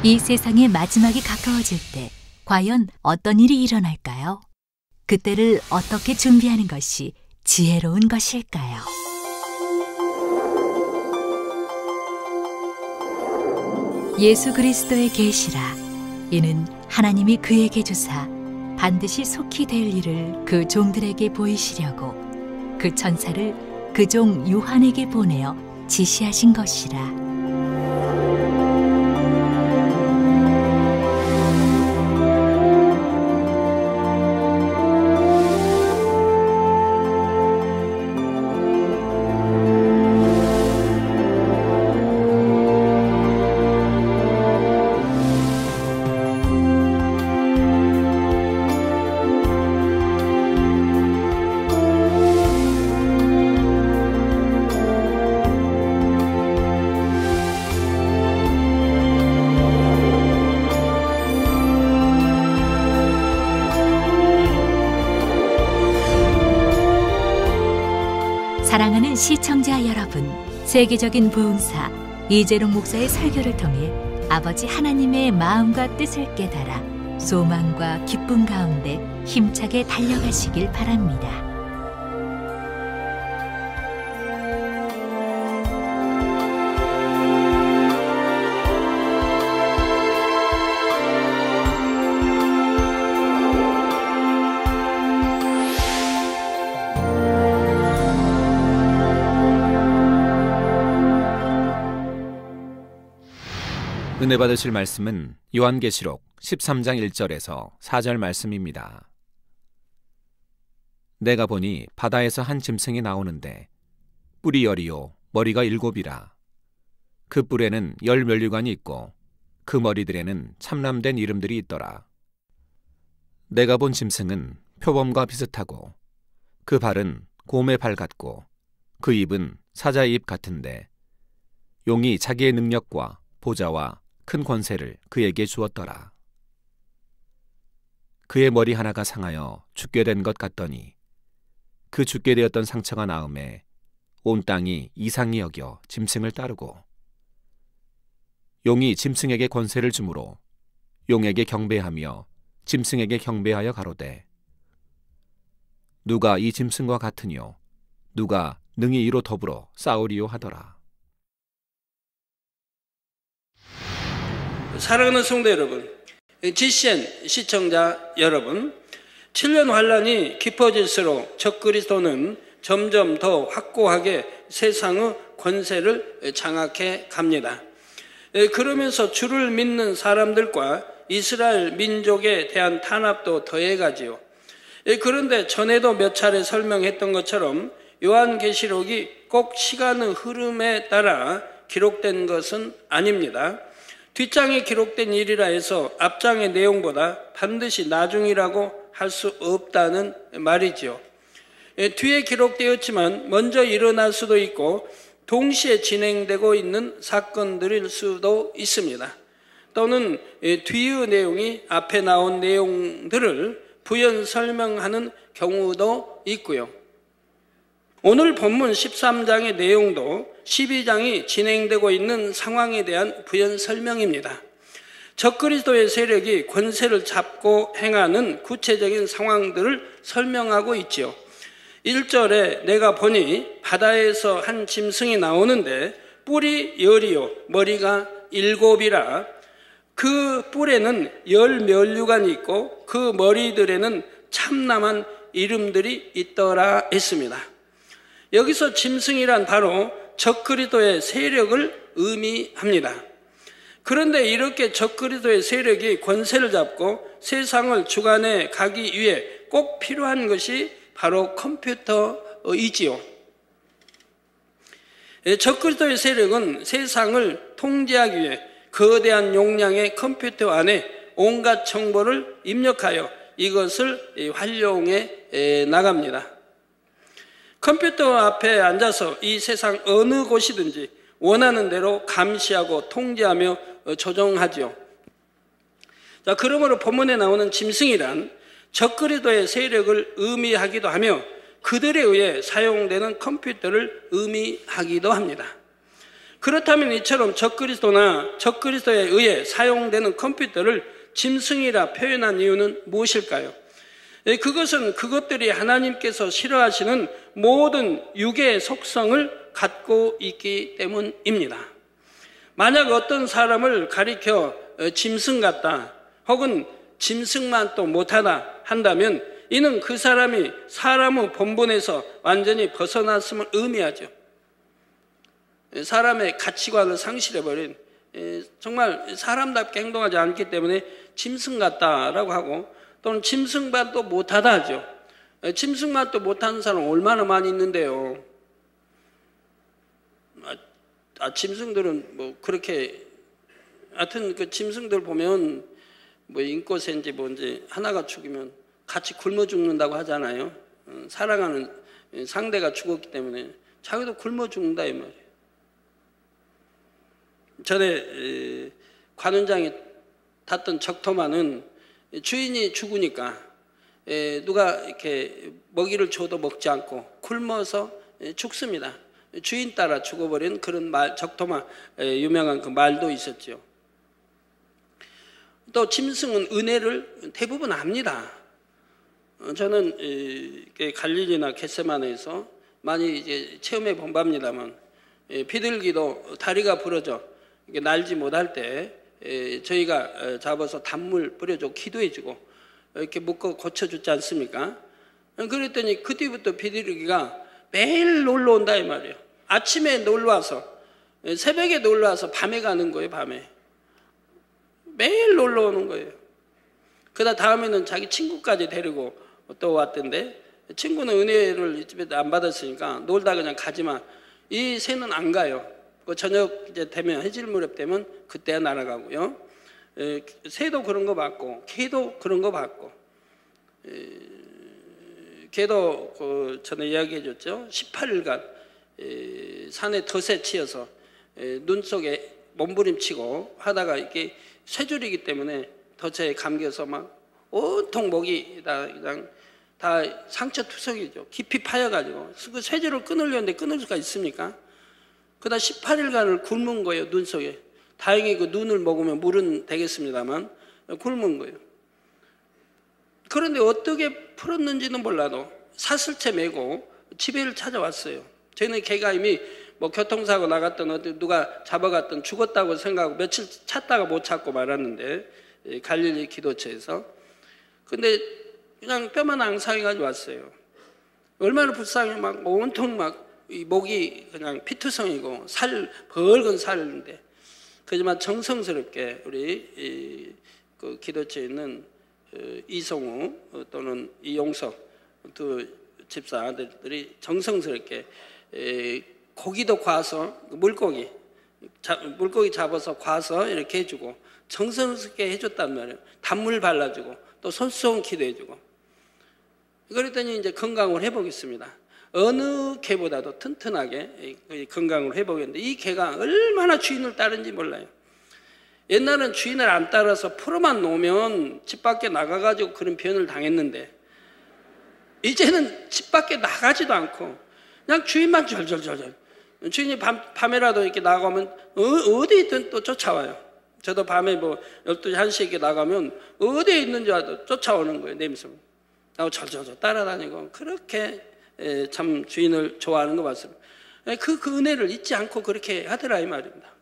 이 세상의 마지막이 가까워질 때 과연 어떤 일이 일어날까요? 그때를 어떻게 준비하는 것이 지혜로운 것일까요? 예수 그리스도의 계시라. 이는 하나님이 그에게 주사 반드시 속히 될 일을 그 종들에게 보이시려고 그 천사를 그 종 요한에게 보내어 지시하신 것이라. 사랑하는 시청자 여러분, 세계적인 부흥사 이재롱 목사의 설교를 통해 아버지 하나님의 마음과 뜻을 깨달아 소망과 기쁨 가운데 힘차게 달려가시길 바랍니다. 은혜 받으실 말씀은 요한계시록 13장 1절에서 4절 말씀입니다. 내가 보니 바다에서 한 짐승이 나오는데 뿔이 10이요 머리가 7이라. 그 뿔에는 10면류관이 있고 그 머리들에는 참람된 이름들이 있더라. 내가 본 짐승은 표범과 비슷하고 그 발은 곰의 발 같고 그 입은 사자의 입 같은데 용이 자기의 능력과 보좌와 큰 권세를 그에게 주었더라. 그의 머리 하나가 상하여 죽게 된 것 같더니 그 죽게 되었던 상처가 나음에 온 땅이 이상히 여겨 짐승을 따르고 용이 짐승에게 권세를 주므로 용에게 경배하며 짐승에게 경배하여 가로되 누가 이 짐승과 같으뇨 누가 능히 이로 더불어 싸우리요 하더라. 사랑하는 성도 여러분, GCN 시청자 여러분, 7년 환란이 깊어질수록 적그리스도는 점점 더 확고하게 세상의 권세를 장악해 갑니다. 그러면서 주를 믿는 사람들과 이스라엘 민족에 대한 탄압도 더해가지요. 그런데 전에도 몇 차례 설명했던 것처럼 요한계시록이 꼭 시간의 흐름에 따라 기록된 것은 아닙니다. 뒷장에 기록된 일이라 해서 앞장의 내용보다 반드시 나중이라고 할 수 없다는 말이지요. 뒤에 기록되었지만 먼저 일어날 수도 있고 동시에 진행되고 있는 사건들일 수도 있습니다. 또는 뒤의 내용이 앞에 나온 내용들을 부연 설명하는 경우도 있고요. 오늘 본문 13장의 내용도 12장이 진행되고 있는 상황에 대한 부연 설명입니다. 적그리스도의 세력이 권세를 잡고 행하는 구체적인 상황들을 설명하고 있지요. 1절에 내가 보니 바다에서 한 짐승이 나오는데 뿔이 10이요 머리가 7이라. 그 뿔에는 10면류관이 있고 그 머리들에는 참남한 이름들이 있더라 했습니다. 여기서 짐승이란 바로 적그리스도의 세력을 의미합니다. 그런데 이렇게 적그리스도의 세력이 권세를 잡고 세상을 주관해 가기 위해 꼭 필요한 것이 바로 컴퓨터이지요. 적그리스도의 세력은 세상을 통제하기 위해 거대한 용량의 컴퓨터 안에 온갖 정보를 입력하여 이것을 활용해 나갑니다. 컴퓨터 앞에 앉아서 이 세상 어느 곳이든지 원하는 대로 감시하고 통제하며 조정하죠. 자, 그러므로 본문에 나오는 짐승이란 적그리스도의 세력을 의미하기도 하며 그들에 의해 사용되는 컴퓨터를 의미하기도 합니다. 그렇다면 이처럼 적그리스도나 적그리스도에 의해 사용되는 컴퓨터를 짐승이라 표현한 이유는 무엇일까요? 그것은 그것들이 하나님께서 싫어하시는 모든 육의 속성을 갖고 있기 때문입니다. 만약 어떤 사람을 가리켜 짐승 같다 혹은 짐승만 또 못하다 한다면 이는 그 사람이 사람의 본분에서 완전히 벗어났음을 의미하죠. 사람의 가치관을 상실해버린, 정말 사람답게 행동하지 않기 때문에 짐승 같다라고 하고, 또는 짐승만 또 못하다 하죠. 짐승만 또 못하는 사람 얼마나 많이 있는데요. 짐승들은 뭐 그렇게, 하여튼 그 짐승들 보면 뭐 인꼬새인지 뭔지 하나가 죽으면 같이 굶어 죽는다고 하잖아요. 사랑하는 상대가 죽었기 때문에 자기도 굶어 죽는다 이 말이에요. 전에 관원장이 탔던 적토마는 주인이 죽으니까 누가 이렇게 먹이를 줘도 먹지 않고 굶어서 죽습니다. 주인 따라 죽어버린 그런 말, 적토마 유명한 그 말도 있었죠. 또 짐승은 은혜를 대부분 압니다. 저는 갈릴리나 겟세마네에서 많이 이제 체험해 본 바입니다만, 비둘기도 다리가 부러져 날지 못할 때 저희가 잡아서 단물 뿌려주고 기도해주고 이렇게 묶어 고쳐주지 않습니까? 그랬더니 그 뒤부터 비둘기가 매일 놀러 온다 이 말이에요. 아침에 놀러 와서, 새벽에 놀러 와서 밤에 가는 거예요. 밤에 매일 놀러 오는 거예요. 그러다 다음에는 자기 친구까지 데리고 또 왔던데, 친구는 은혜를 이 집에 안 받았으니까 놀다 그냥 가지마. 이 새는 안 가요. 그 저녁 이제 되면, 해질 무렵 되면 그때야 날아가고요. 새도 그런 거 봤고, 개도 그런 거 봤고, 개도 그 전에 이야기해 줬죠. 18일간 산에 덫에 치여서 눈 속에 몸부림치고 하다가 이게 쇠줄이기 때문에 덫에 감겨서 막 온통 목이 그냥 다 상처투성이죠. 깊이 파여가지고 그 쇠줄을 끊으려는데 끊을 수가 있습니까? 그러다 18일간을 굶은 거예요. 눈 속에. 다행히 그 눈을 먹으면 물은 되겠습니다만 굶은 거예요. 그런데 어떻게 풀었는지는 몰라도 사슬채 메고 집에를 찾아왔어요. 저희는 개가 이미 뭐 교통사고 나갔던 어디 누가 잡아갔던 죽었다고 생각하고 며칠 찾다가 못 찾고 말았는데, 갈릴리 기도처에서. 근데 그냥 뼈만 앙상해가지고 왔어요. 얼마나 불쌍해. 막 온통 막 이 목이 그냥 피투성이고 벌건 살인데, 그지만 정성스럽게 우리 그 기도처에 있는 이성우 또는 이용석 두 집사 아들들이 정성스럽게 고기도 과서, 물고기 잡아서 과서 이렇게 해주고 정성스럽게 해줬단 말이에요. 단물 발라주고 또 손수건 기도해주고. 그랬더니 이제 건강을 회복했습니다. 어느 개보다도 튼튼하게 건강을 회복했는데, 이 개가 얼마나 주인을 따른지 몰라요. 옛날은 주인을 안 따라서 풀어만 놓으면 집 밖에 나가가지고 그런 변을 당했는데, 이제는 집 밖에 나가지도 않고 그냥 주인만 절절절절. 주인이 밤에라도 이렇게 나가면 어디 있든 또 쫓아와요. 저도 밤에 뭐 12시, 1시에 이렇게 나가면 어디에 있는지 알아도 쫓아오는 거예요. 냄새. 나고 절절절 따라다니고, 그렇게 참 주인을 좋아하는 거 맞습니다. 그 은혜를 잊지 않고 그렇게 하더라 이 말입니다.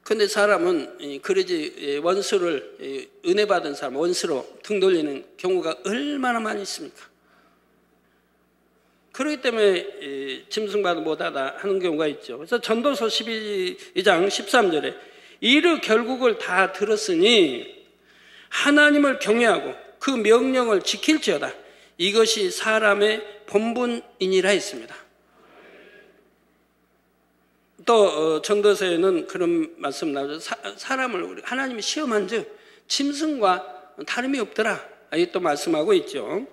근데 사람은 그러지, 원수를, 은혜 받은 사람 원수로 등 돌리는 경우가 얼마나 많이 있습니까? 그렇기 때문에 짐승받아 못하다 하는 경우가 있죠. 그래서 전도서 12장 13절에 이르 결국을 다 들었으니 하나님을 경외하고 그 명령을 지킬지어다. 이것이 사람의 본분이니라 했습니다. 또 전도서에는 그런 말씀 나오죠. 사람을 하나님이 시험한 즉 짐승과 다름이 없더라. 이 또 말씀하고 있죠.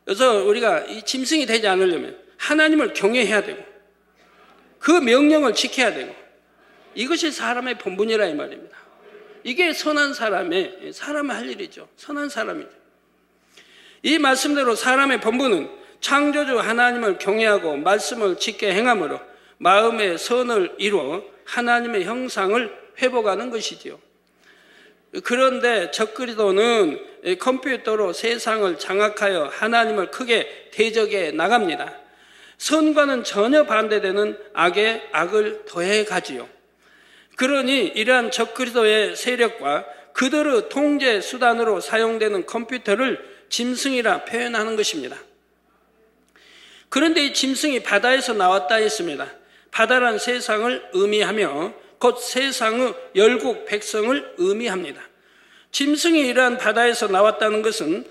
그래서 우리가 이 짐승이 되지 않으려면 하나님을 경외해야 되고 그 명령을 지켜야 되고, 이것이 사람의 본분이라 이 말입니다. 이게 선한 사람의 할 일이죠. 선한 사람이죠. 이 말씀대로 사람의 본분은 창조주 하나님을 경외하고 말씀을 지켜 행함으로 마음의 선을 이루어 하나님의 형상을 회복하는 것이지요. 그런데 적그리스도는 컴퓨터로 세상을 장악하여 하나님을 크게 대적해 나갑니다. 선과는 전혀 반대되는 악에 악을 더해 가지요. 그러니 이러한 적그리스도의 세력과 그들의 통제 수단으로 사용되는 컴퓨터를 짐승이라 표현하는 것입니다. 그런데 이 짐승이 바다에서 나왔다 했습니다. 바다란 세상을 의미하며 곧 세상의 열국 백성을 의미합니다. 짐승이 이러한 바다에서 나왔다는 것은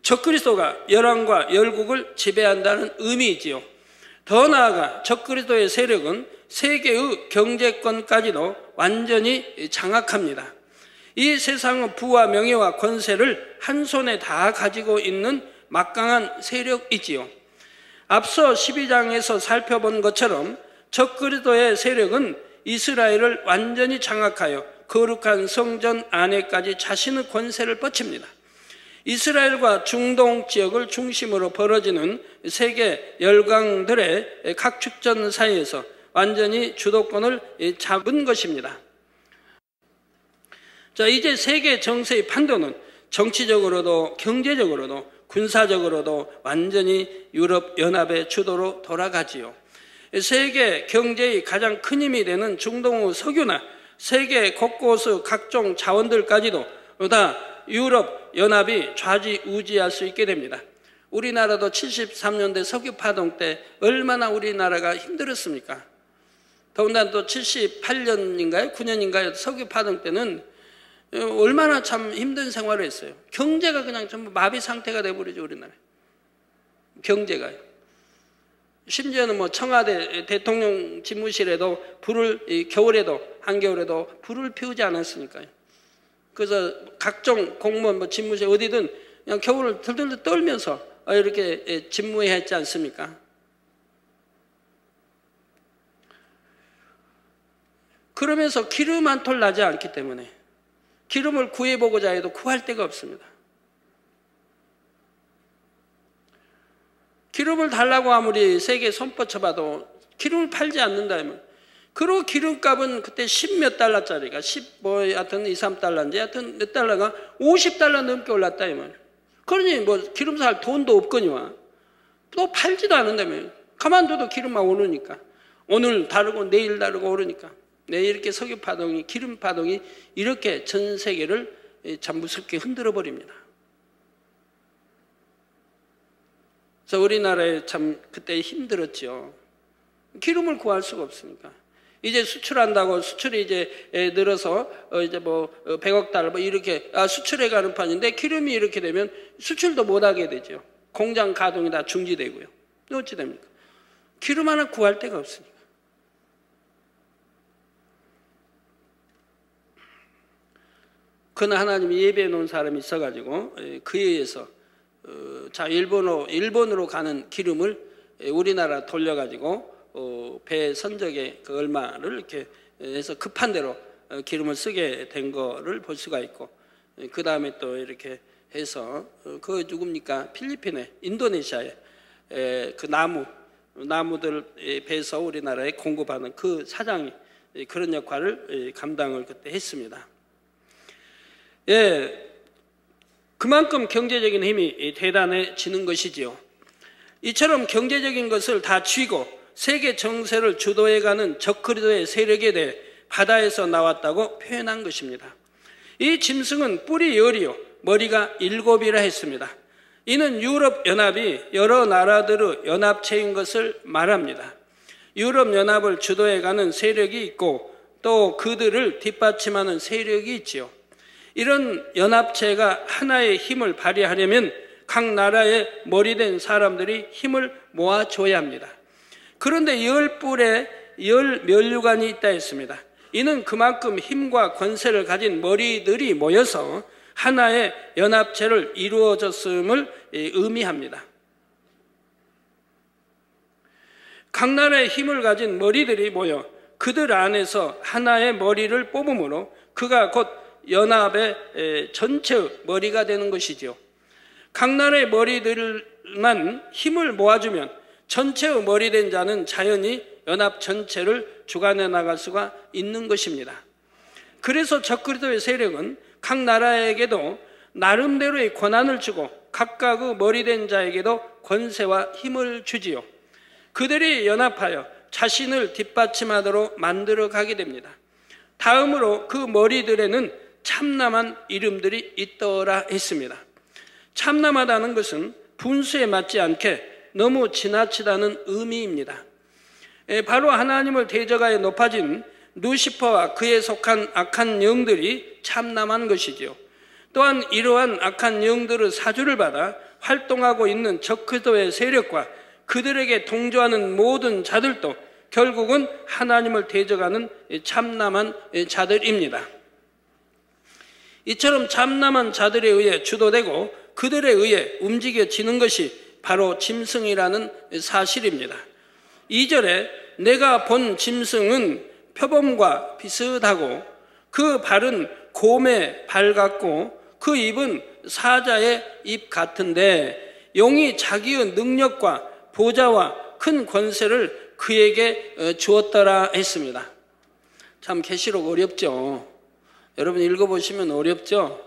적그리스도가 열왕과 열국을 지배한다는 의미이지요. 더 나아가 적그리스도의 세력은 세계의 경제권까지도 완전히 장악합니다. 이 세상의 부와 명예와 권세를 한 손에 다 가지고 있는 막강한 세력이지요. 앞서 12장에서 살펴본 것처럼 적그리스도의 세력은 이스라엘을 완전히 장악하여 거룩한 성전 안에까지 자신의 권세를 뻗칩니다. 이스라엘과 중동 지역을 중심으로 벌어지는 세계 열강들의 각축전 사이에서 완전히 주도권을 잡은 것입니다. 자, 이제 세계 정세의 판도는 정치적으로도 경제적으로도 군사적으로도 완전히 유럽 연합의 주도로 돌아가지요. 세계 경제의 가장 큰 힘이 되는 중동의 석유나 세계 곳곳의 각종 자원들까지도 다 유럽 연합이 좌지우지할 수 있게 됩니다. 우리나라도 73년대 석유 파동 때 얼마나 우리나라가 힘들었습니까? 더군다나 또 78년인가요? 9년인가요? 석유 파동 때는 얼마나 참 힘든 생활을 했어요. 경제가 그냥 전부 마비 상태가 돼버리죠, 우리나라. 경제가요. 심지어는 뭐 청와대 대통령 집무실에도 불을, 겨울에도, 한겨울에도 불을 피우지 않았으니까요. 그래서 각종 공무원 뭐 집무실 어디든 그냥 겨울을 들들 떨면서 이렇게 집무해야 했지 않습니까? 그러면서 기름 한 톨 나지 않기 때문에 기름을 구해보고자 해도 구할 데가 없습니다. 기름을 달라고 아무리 세계에 손뻗쳐봐도 기름을 팔지 않는다면, 그리고 기름값은 그때 10몇 달러짜리가 10하여튼 2, 3달러인지 하여튼 몇 달러가 50달러 넘게 올랐다 이 말이에요. 그러니 뭐 기름 살 돈도 없거니와 또 팔지도 않는다면 가만둬도 기름만 오르니까, 오늘 다르고 내일 다르고 오르니까 내일 이렇게 석유 파동이, 기름 파동이 이렇게 전 세계를 잠무섭게 흔들어 버립니다. 그래서 우리나라에 참 그때 힘들었죠. 기름을 구할 수가 없으니까. 이제 수출한다고 수출이 이제 늘어서 이제 뭐 100억 달러 뭐 이렇게 수출해 가는 판인데, 기름이 이렇게 되면 수출도 못 하게 되죠. 공장 가동이 다 중지되고요. 어찌 됩니까? 기름 하나 구할 데가 없으니까. 그는 하나님이 예배해 놓은 사람이 있어가지고 그에 의해서 자 일본으로 가는 기름을 우리나라 돌려가지고 배 선적에 그 얼마를 이렇게 해서 급한 대로 기름을 쓰게 된 거를 볼 수가 있고, 그 다음에 또 이렇게 해서 그 누굽니까? 필리핀에, 인도네시아에 그 나무들 배에서 우리나라에 공급하는 그 사장이 그런 역할을 감당을 그때 했습니다. 예, 그만큼 경제적인 힘이 대단해지는 것이지요. 이처럼 경제적인 것을 다 쥐고 세계 정세를 주도해가는 적그리스도의 세력에 대해 바다에서 나왔다고 표현한 것입니다. 이 짐승은 뿔이 10이요 머리가 7이라 했습니다. 이는 유럽 연합이 여러 나라들의 연합체인 것을 말합니다. 유럽 연합을 주도해가는 세력이 있고 또 그들을 뒷받침하는 세력이 있지요. 이런 연합체가 하나의 힘을 발휘하려면 각 나라의 머리된 사람들이 힘을 모아줘야 합니다. 그런데 10뿔에 10면류관이 있다 했습니다. 이는 그만큼 힘과 권세를 가진 머리들이 모여서 하나의 연합체를 이루어졌음을 의미합니다. 각 나라의 힘을 가진 머리들이 모여 그들 안에서 하나의 머리를 뽑음으로 그가 곧 연합의 전체의 머리가 되는 것이지요. 각 나라의 머리들만 힘을 모아주면 전체의 머리된 자는 자연히 연합 전체를 주관해 나갈 수가 있는 것입니다. 그래서 적그리스도의 세력은 각 나라에게도 나름대로의 권한을 주고 각각의 머리된 자에게도 권세와 힘을 주지요. 그들이 연합하여 자신을 뒷받침하도록 만들어 가게 됩니다. 다음으로 그 머리들에는 참남한 이름들이 있더라 했습니다. 참남하다는 것은 분수에 맞지 않게 너무 지나치다는 의미입니다. 바로 하나님을 대적하여 높아진 루시퍼와 그에 속한 악한 영들이 참남한 것이지요. 또한 이러한 악한 영들의 사주를 받아 활동하고 있는 적그리스도의 세력과 그들에게 동조하는 모든 자들도 결국은 하나님을 대적하는 참남한 자들입니다. 이처럼 참남한 자들에 의해 주도되고 그들에 의해 움직여지는 것이 바로 짐승이라는 사실입니다. 2절에 내가 본 짐승은 표범과 비슷하고 그 발은 곰의 발 같고 그 입은 사자의 입 같은데 용이 자기의 능력과 보좌와 큰 권세를 그에게 주었더라 했습니다. 참 계시록 어렵죠. 여러분 읽어보시면 어렵죠.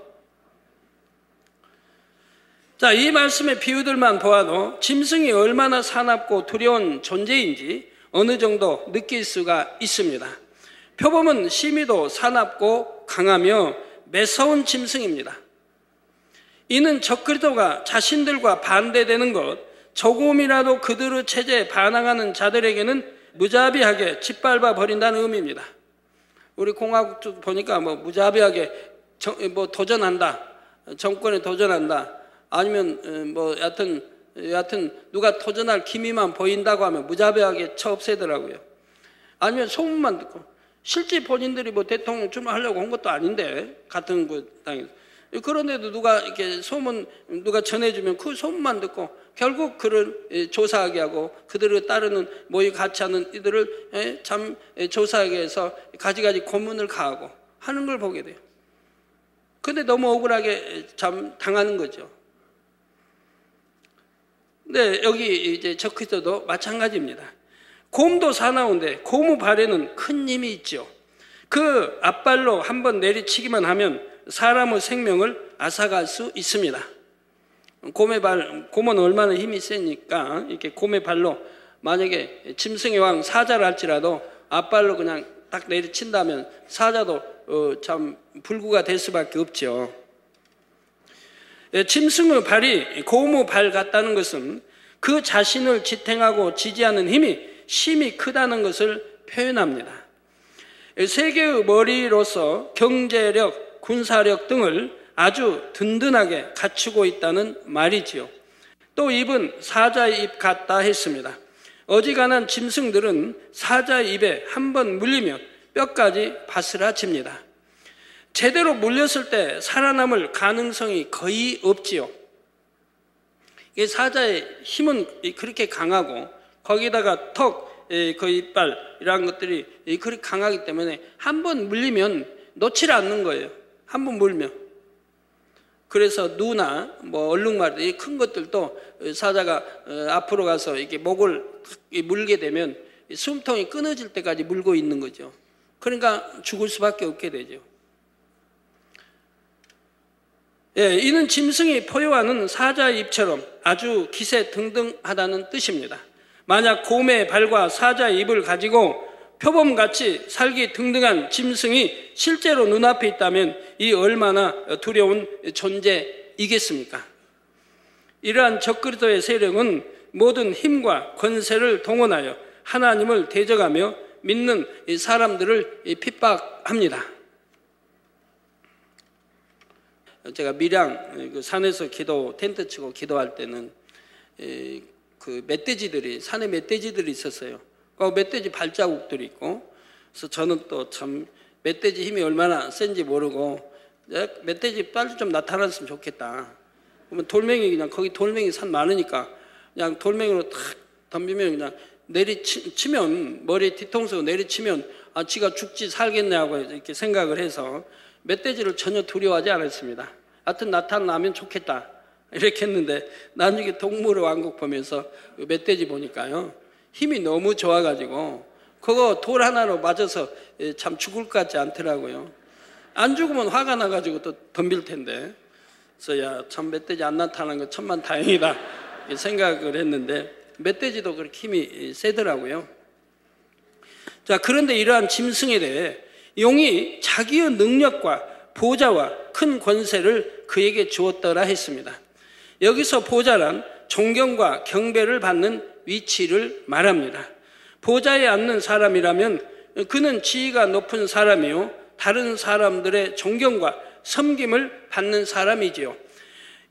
자, 이 말씀의 비유들만 보아도 짐승이 얼마나 사납고 두려운 존재인지 어느 정도 느낄 수가 있습니다. 표범은 심히도 사납고 강하며 매서운 짐승입니다. 이는 적그리스도가 자신들과 반대되는 것, 조금이라도 그들의 체제에 반항하는 자들에게는 무자비하게 짓밟아 버린다는 의미입니다. 우리 공화국 보니까 무자비하게 도전한다, 정권에 도전한다, 아니면 여하튼 누가 도전할 기미만 보인다고 하면 무자비하게 쳐 없애더라고요. 아니면 소문만 듣고, 실제 본인들이 대통령 출마하려고 한 것도 아닌데 같은 그 땅에서, 그런데도 누가 이렇게 누가 전해주면 그 소문만 듣고 결국 그를 조사하게 하고 그들을 따르는 모의 같이 하는 이들을 조사하게 해서 가지가지 고문을 가하고 하는 걸 보게 돼요. 근데 너무 억울하게 당하는 거죠. 근데 여기 이제 적그리스도도 마찬가지입니다. 곰도 사나운데 곰의 발에는 큰 힘이 있죠. 그 앞발로 한번 내리치기만 하면 사람의 생명을 앗아갈 수 있습니다. 곰은 얼마나 힘이 세니까 이렇게 곰의 발로 만약에 짐승의 왕 사자를 할지라도 앞발로 그냥 딱 내리친다면 사자도 참 불구가 될 수밖에 없죠. 짐승의 발이 곰의 발 같다는 것은 그 자신을 지탱하고 지지하는 힘이 심히 크다는 것을 표현합니다. 세계의 머리로서 경제력, 군사력 등을 아주 든든하게 갖추고 있다는 말이지요. 또 입은 사자의 입 같다 했습니다. 어지간한 짐승들은 사자의 입에 한번 물리면 뼈까지 바스라집니다. 제대로 물렸을 때 살아남을 가능성이 거의 없지요. 사자의 힘은 그렇게 강하고 거기다가 턱, 그 이빨 이런 것들이 그렇게 강하기 때문에 한번 물리면 놓질 않는 거예요. 한번 물면. 그래서 누나, 얼룩말, 이 큰 것들도 사자가 앞으로 가서 이렇게 목을 물게 되면 숨통이 끊어질 때까지 물고 있는 거죠. 그러니까 죽을 수밖에 없게 되죠. 이는 짐승이 포효하는 사자의 입처럼 아주 기세 등등하다는 뜻입니다. 만약 곰의 발과 사자의 입을 가지고 표범같이 살기 등등한 짐승이 실제로 눈앞에 있다면 이 얼마나 두려운 존재이겠습니까? 이러한 적그리스도의 세력은 모든 힘과 권세를 동원하여 하나님을 대적하며 믿는 사람들을 핍박합니다. 제가 밀양 산에서 텐트 치고 기도할 때는 그 멧돼지들이, 산에 멧돼지들이 있었어요. 그 멧돼지 발자국들이 있고, 그래서 저는 또 참 멧돼지 힘이 얼마나 센지 모르고 멧돼지 빨리 좀 나타났으면 좋겠다. 그러면 돌멩이, 그냥 거기 돌멩이 산 많으니까 그냥 돌멩이로 탁 덤비면 그냥 내리치면, 머리에 뒤통수 내리치면 지가 죽지 살겠네 하고 이렇게 생각을 해서 멧돼지를 전혀 두려워하지 않았습니다. 하여튼 나타나면 좋겠다 이렇게 했는데, 나중에 동물의 왕국 보면서 멧돼지 보니까요, 힘이 너무 좋아가지고 그거 돌 하나로 맞아서 참 죽을 것 같지 않더라고요. 안 죽으면 화가 나가지고 또 덤빌 텐데. 그래서 야, 참 멧돼지 안 나타난 거 천만 다행이다 생각을 했는데 멧돼지도 그렇게 힘이 세더라고요. 자, 그런데 이러한 짐승에 대해 용이 자기의 능력과 보좌와 큰 권세를 그에게 주었더라 했습니다. 여기서 보좌란 존경과 경배를 받는 위치를 말합니다. 보좌에 앉는 사람이라면 그는 지위가 높은 사람이요 다른 사람들의 존경과 섬김을 받는 사람이지요.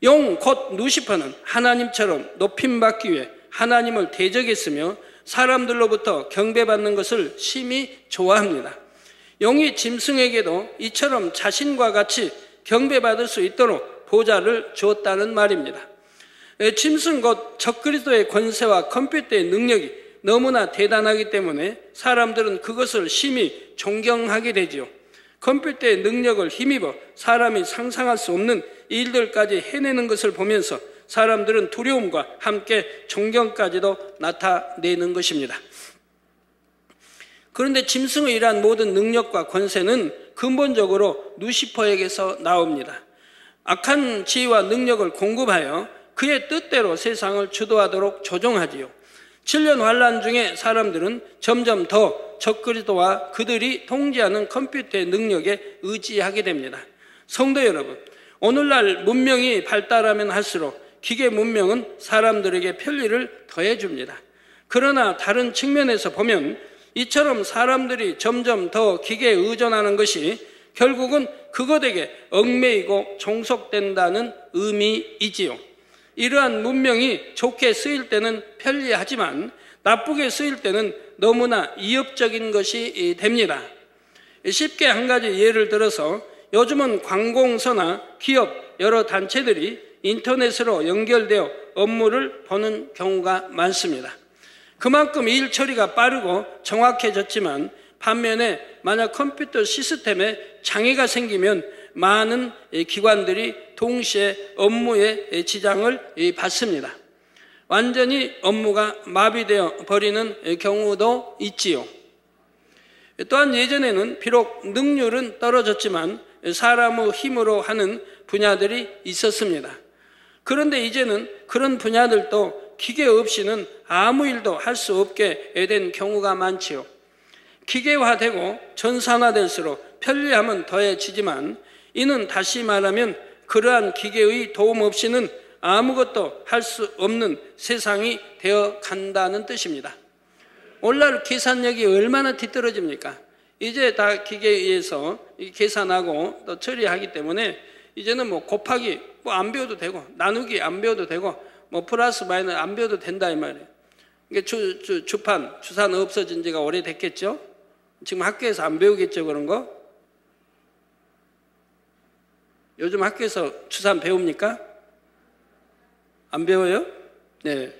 용 곧 루시퍼는 하나님처럼 높임받기 위해 하나님을 대적했으며 사람들로부터 경배받는 것을 심히 좋아합니다. 용이 짐승에게도 이처럼 자신과 같이 경배받을 수 있도록 보좌를 주었다는 말입니다. 짐승 곧 적그리스도의 권세와 컴퓨터의 능력이 너무나 대단하기 때문에 사람들은 그것을 심히 존경하게 되지요. 컴퓨터의 능력을 힘입어 사람이 상상할 수 없는 일들까지 해내는 것을 보면서 사람들은 두려움과 함께 존경까지도 나타내는 것입니다. 그런데 짐승의 이러한 모든 능력과 권세는 근본적으로 루시퍼에게서 나옵니다. 악한 지위와 능력을 공급하여 그의 뜻대로 세상을 주도하도록 조종하지요. 7년 환란 중에 사람들은 점점 더 적그리스도와 그들이 통제하는 컴퓨터의 능력에 의지하게 됩니다. 성도 여러분, 오늘날 문명이 발달하면 할수록 기계 문명은 사람들에게 편리를 더해줍니다. 그러나 다른 측면에서 보면 이처럼 사람들이 점점 더 기계에 의존하는 것이 결국은 그것에게 얽매이고 종속된다는 의미이지요. 이러한 문명이 좋게 쓰일 때는 편리하지만 나쁘게 쓰일 때는 너무나 위협적인 것이 됩니다. 쉽게 한 가지 예를 들어서 요즘은 관공서나 기업 여러 단체들이 인터넷으로 연결되어 업무를 보는 경우가 많습니다. 그만큼 일 처리가 빠르고 정확해졌지만 반면에 만약 컴퓨터 시스템에 장애가 생기면 많은 기관들이 동시에 업무에 지장을 받습니다. 완전히 업무가 마비되어 버리는 경우도 있지요. 또한 예전에는 비록 능률은 떨어졌지만 사람의 힘으로 하는 분야들이 있었습니다. 그런데 이제는 그런 분야들도 기계 없이는 아무 일도 할 수 없게 된 경우가 많지요. 기계화되고 전산화될수록 편리함은 더해지지만 이는 다시 말하면 그러한 기계의 도움 없이는 아무것도 할 수 없는 세상이 되어 간다는 뜻입니다. 오늘날 계산력이 얼마나 뒤떨어집니까? 이제 다 기계에 의해서 계산하고 또 처리하기 때문에 이제는 뭐 곱하기 뭐 안 배워도 되고 나누기 안 배워도 되고 뭐 플러스 마이너스 안 배워도 된다 이 말이에요. 이게 주산 없어진 지가 오래됐겠죠? 지금 학교에서 안 배우겠죠 그런 거? 요즘 학교에서 주산 배웁니까? 안 배워요? 네.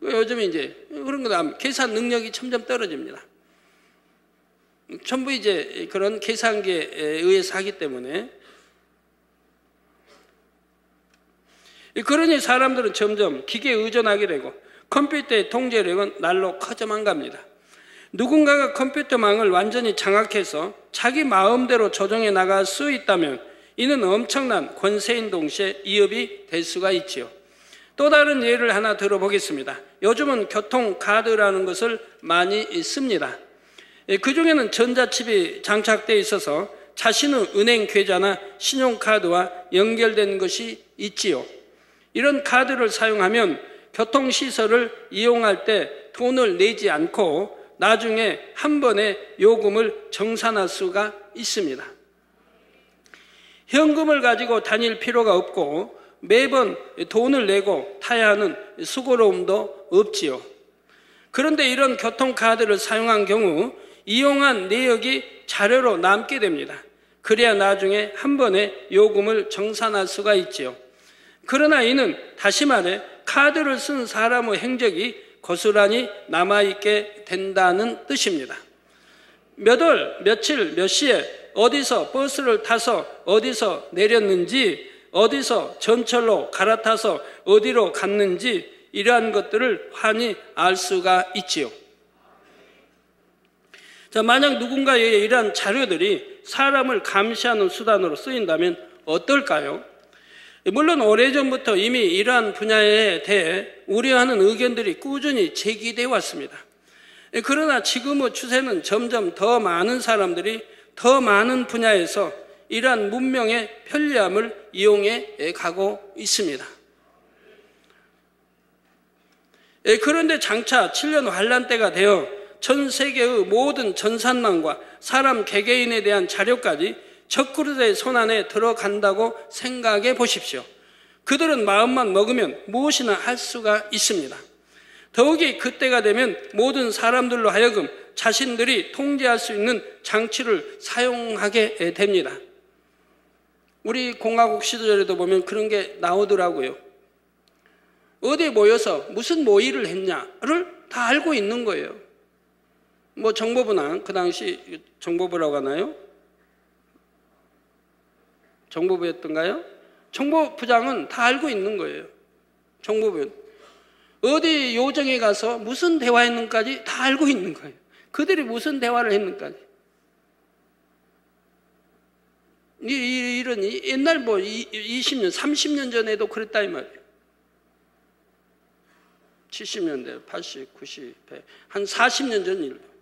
요즘 이제 그런 거 계산 능력이 점점 떨어집니다. 전부 이제 그런 계산기에 의해서 하기 때문에 그러니 사람들은 점점 기계에 의존하게 되고 컴퓨터의 통제력은 날로 커져만 갑니다. 누군가가 컴퓨터망을 완전히 장악해서 자기 마음대로 조정해 나갈 수 있다면 이는 엄청난 권세인 동시에 위협이 될 수가 있지요. 또 다른 예를 하나 들어보겠습니다. 요즘은 교통카드라는 것을 많이 씁니다. 그 중에는 전자칩이 장착되어 있어서 자신의 은행 계좌나 신용카드와 연결된 것이 있지요. 이런 카드를 사용하면 교통시설을 이용할 때 돈을 내지 않고 나중에 한 번에 요금을 정산할 수가 있습니다. 현금을 가지고 다닐 필요가 없고 매번 돈을 내고 타야 하는 수고로움도 없지요. 그런데 이런 교통카드를 사용한 경우 이용한 내역이 자료로 남게 됩니다. 그래야 나중에 한 번에 요금을 정산할 수가 있지요. 그러나 이는 다시 말해 카드를 쓴 사람의 행적이 고스란히 남아있게 된다는 뜻입니다. 몇 월, 며칠, 몇 시에 어디서 버스를 타서 어디서 내렸는지, 어디서 전철로 갈아타서 어디로 갔는지 이러한 것들을 환히 알 수가 있지요. 자, 만약 누군가의 이러한 자료들이 사람을 감시하는 수단으로 쓰인다면 어떨까요? 물론 오래전부터 이미 이러한 분야에 대해 우려하는 의견들이 꾸준히 제기되어 왔습니다. 그러나 지금의 추세는 점점 더 많은 사람들이 더 많은 분야에서 이러한 문명의 편리함을 이용해 가고 있습니다. 그런데 장차 7년 환란 때가 되어 전 세계의 모든 전산망과 사람 개개인에 대한 자료까지 적그리스도의 손안에 들어간다고 생각해 보십시오. 그들은 마음만 먹으면 무엇이나 할 수가 있습니다. 더욱이 그때가 되면 모든 사람들로 하여금 자신들이 통제할 수 있는 장치를 사용하게 됩니다. 우리 공화국 시절에도 보면 그런 게 나오더라고요. 어디에 모여서 무슨 모의를 했냐를 다 알고 있는 거예요. 뭐 정보부나 그 당시 정보부라고 하나요? 정보부였던가요? 정보부장은 다 알고 있는 거예요. 정보부. 어디 요정에 가서 무슨 대화했는까지 다 알고 있는 거예요. 그들이 무슨 대화를 했는까지. 이런 옛날 뭐 20년, 30년 전에도 그랬다 이 말이에요. 70년대, 80, 90, 100, 한 40년 전 일도.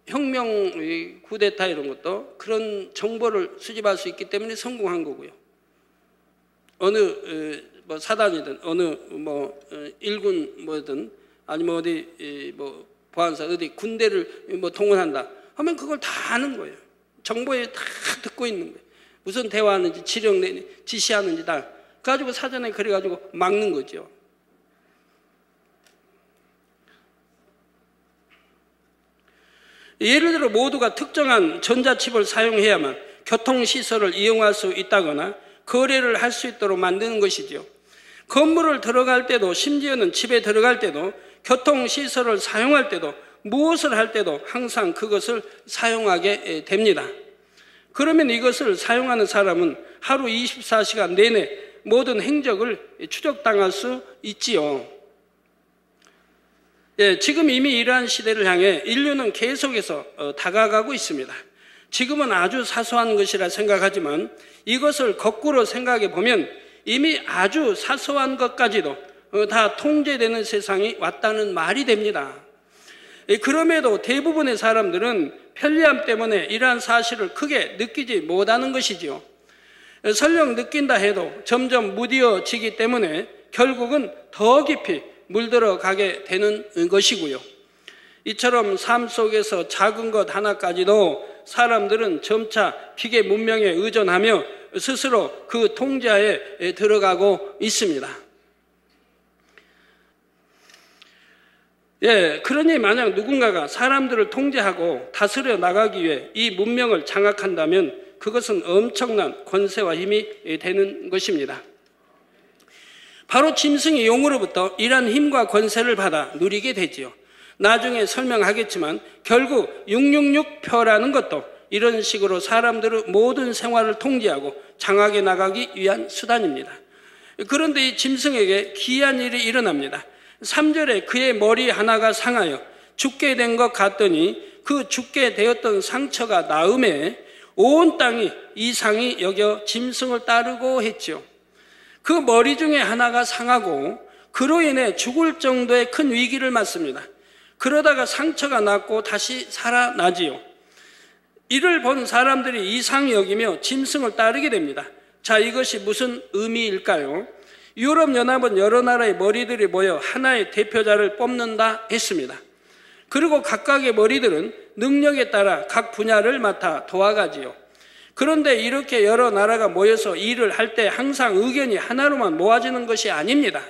혁명, 쿠데타 이런 것도 그런 정보를 수집할 수 있기 때문에 성공한 거고요. 어느 뭐 사단이든 어느 뭐 일군 뭐든 아니면 어디 뭐 보안사 어디 군대를 뭐 동원한다 하면 그걸 다 아는 거예요. 정보에 다 듣고 있는 거예요. 무슨 대화하는지 지령 지시하는지 다 가지고 사전에 그래가지고 막는 거죠. 예를 들어 모두가 특정한 전자칩을 사용해야만 교통시설을 이용할 수 있다거나 거래를 할 수 있도록 만드는 것이죠. 건물을 들어갈 때도 심지어는 집에 들어갈 때도 교통시설을 사용할 때도 무엇을 할 때도 항상 그것을 사용하게 됩니다. 그러면 이것을 사용하는 사람은 하루 24시간 내내 모든 행적을 추적당할 수 있지요. 지금 이미 이러한 시대를 향해 인류는 계속해서 다가가고 있습니다. 지금은 아주 사소한 것이라 생각하지만 이것을 거꾸로 생각해 보면 이미 아주 사소한 것까지도 다 통제되는 세상이 왔다는 말이 됩니다. 그럼에도 대부분의 사람들은 편리함 때문에 이러한 사실을 크게 느끼지 못하는 것이지요. 설령 느낀다 해도 점점 무뎌지기 때문에 결국은 더 깊이 물들어가게 되는 것이고요. 이처럼 삶 속에서 작은 것 하나까지도 사람들은 점차 기계 문명에 의존하며 스스로 그 통제하에 들어가고 있습니다. 그러니 만약 누군가가 사람들을 통제하고 다스려 나가기 위해 이 문명을 장악한다면 그것은 엄청난 권세와 힘이 되는 것입니다. 바로 짐승이 용으로부터 이러한 힘과 권세를 받아 누리게 되지요. 나중에 설명하겠지만 결국 666표라는 것도 이런 식으로 사람들의 모든 생활을 통제하고 장악해 나가기 위한 수단입니다. 그런데 이 짐승에게 기이한 일이 일어납니다. 3절에 그의 머리 하나가 상하여 죽게 된 것 같더니 그 죽게 되었던 상처가 나음에 온 땅이 이상히 여겨 짐승을 따르고 했죠. 그 머리 중에 하나가 상하고 그로 인해 죽을 정도의 큰 위기를 맞습니다. 그러다가 상처가 낫고 다시 살아나지요. 이를 본 사람들이 이상히 여기며 짐승을 따르게 됩니다. 자, 이것이 무슨 의미일까요? 유럽연합은 여러 나라의 머리들이 모여 하나의 대표자를 뽑는다 했습니다. 그리고 각각의 머리들은 능력에 따라 각 분야를 맡아 도와가지요. 그런데 이렇게 여러 나라가 모여서 일을 할 때 항상 의견이 하나로만 모아지는 것이 아닙니다.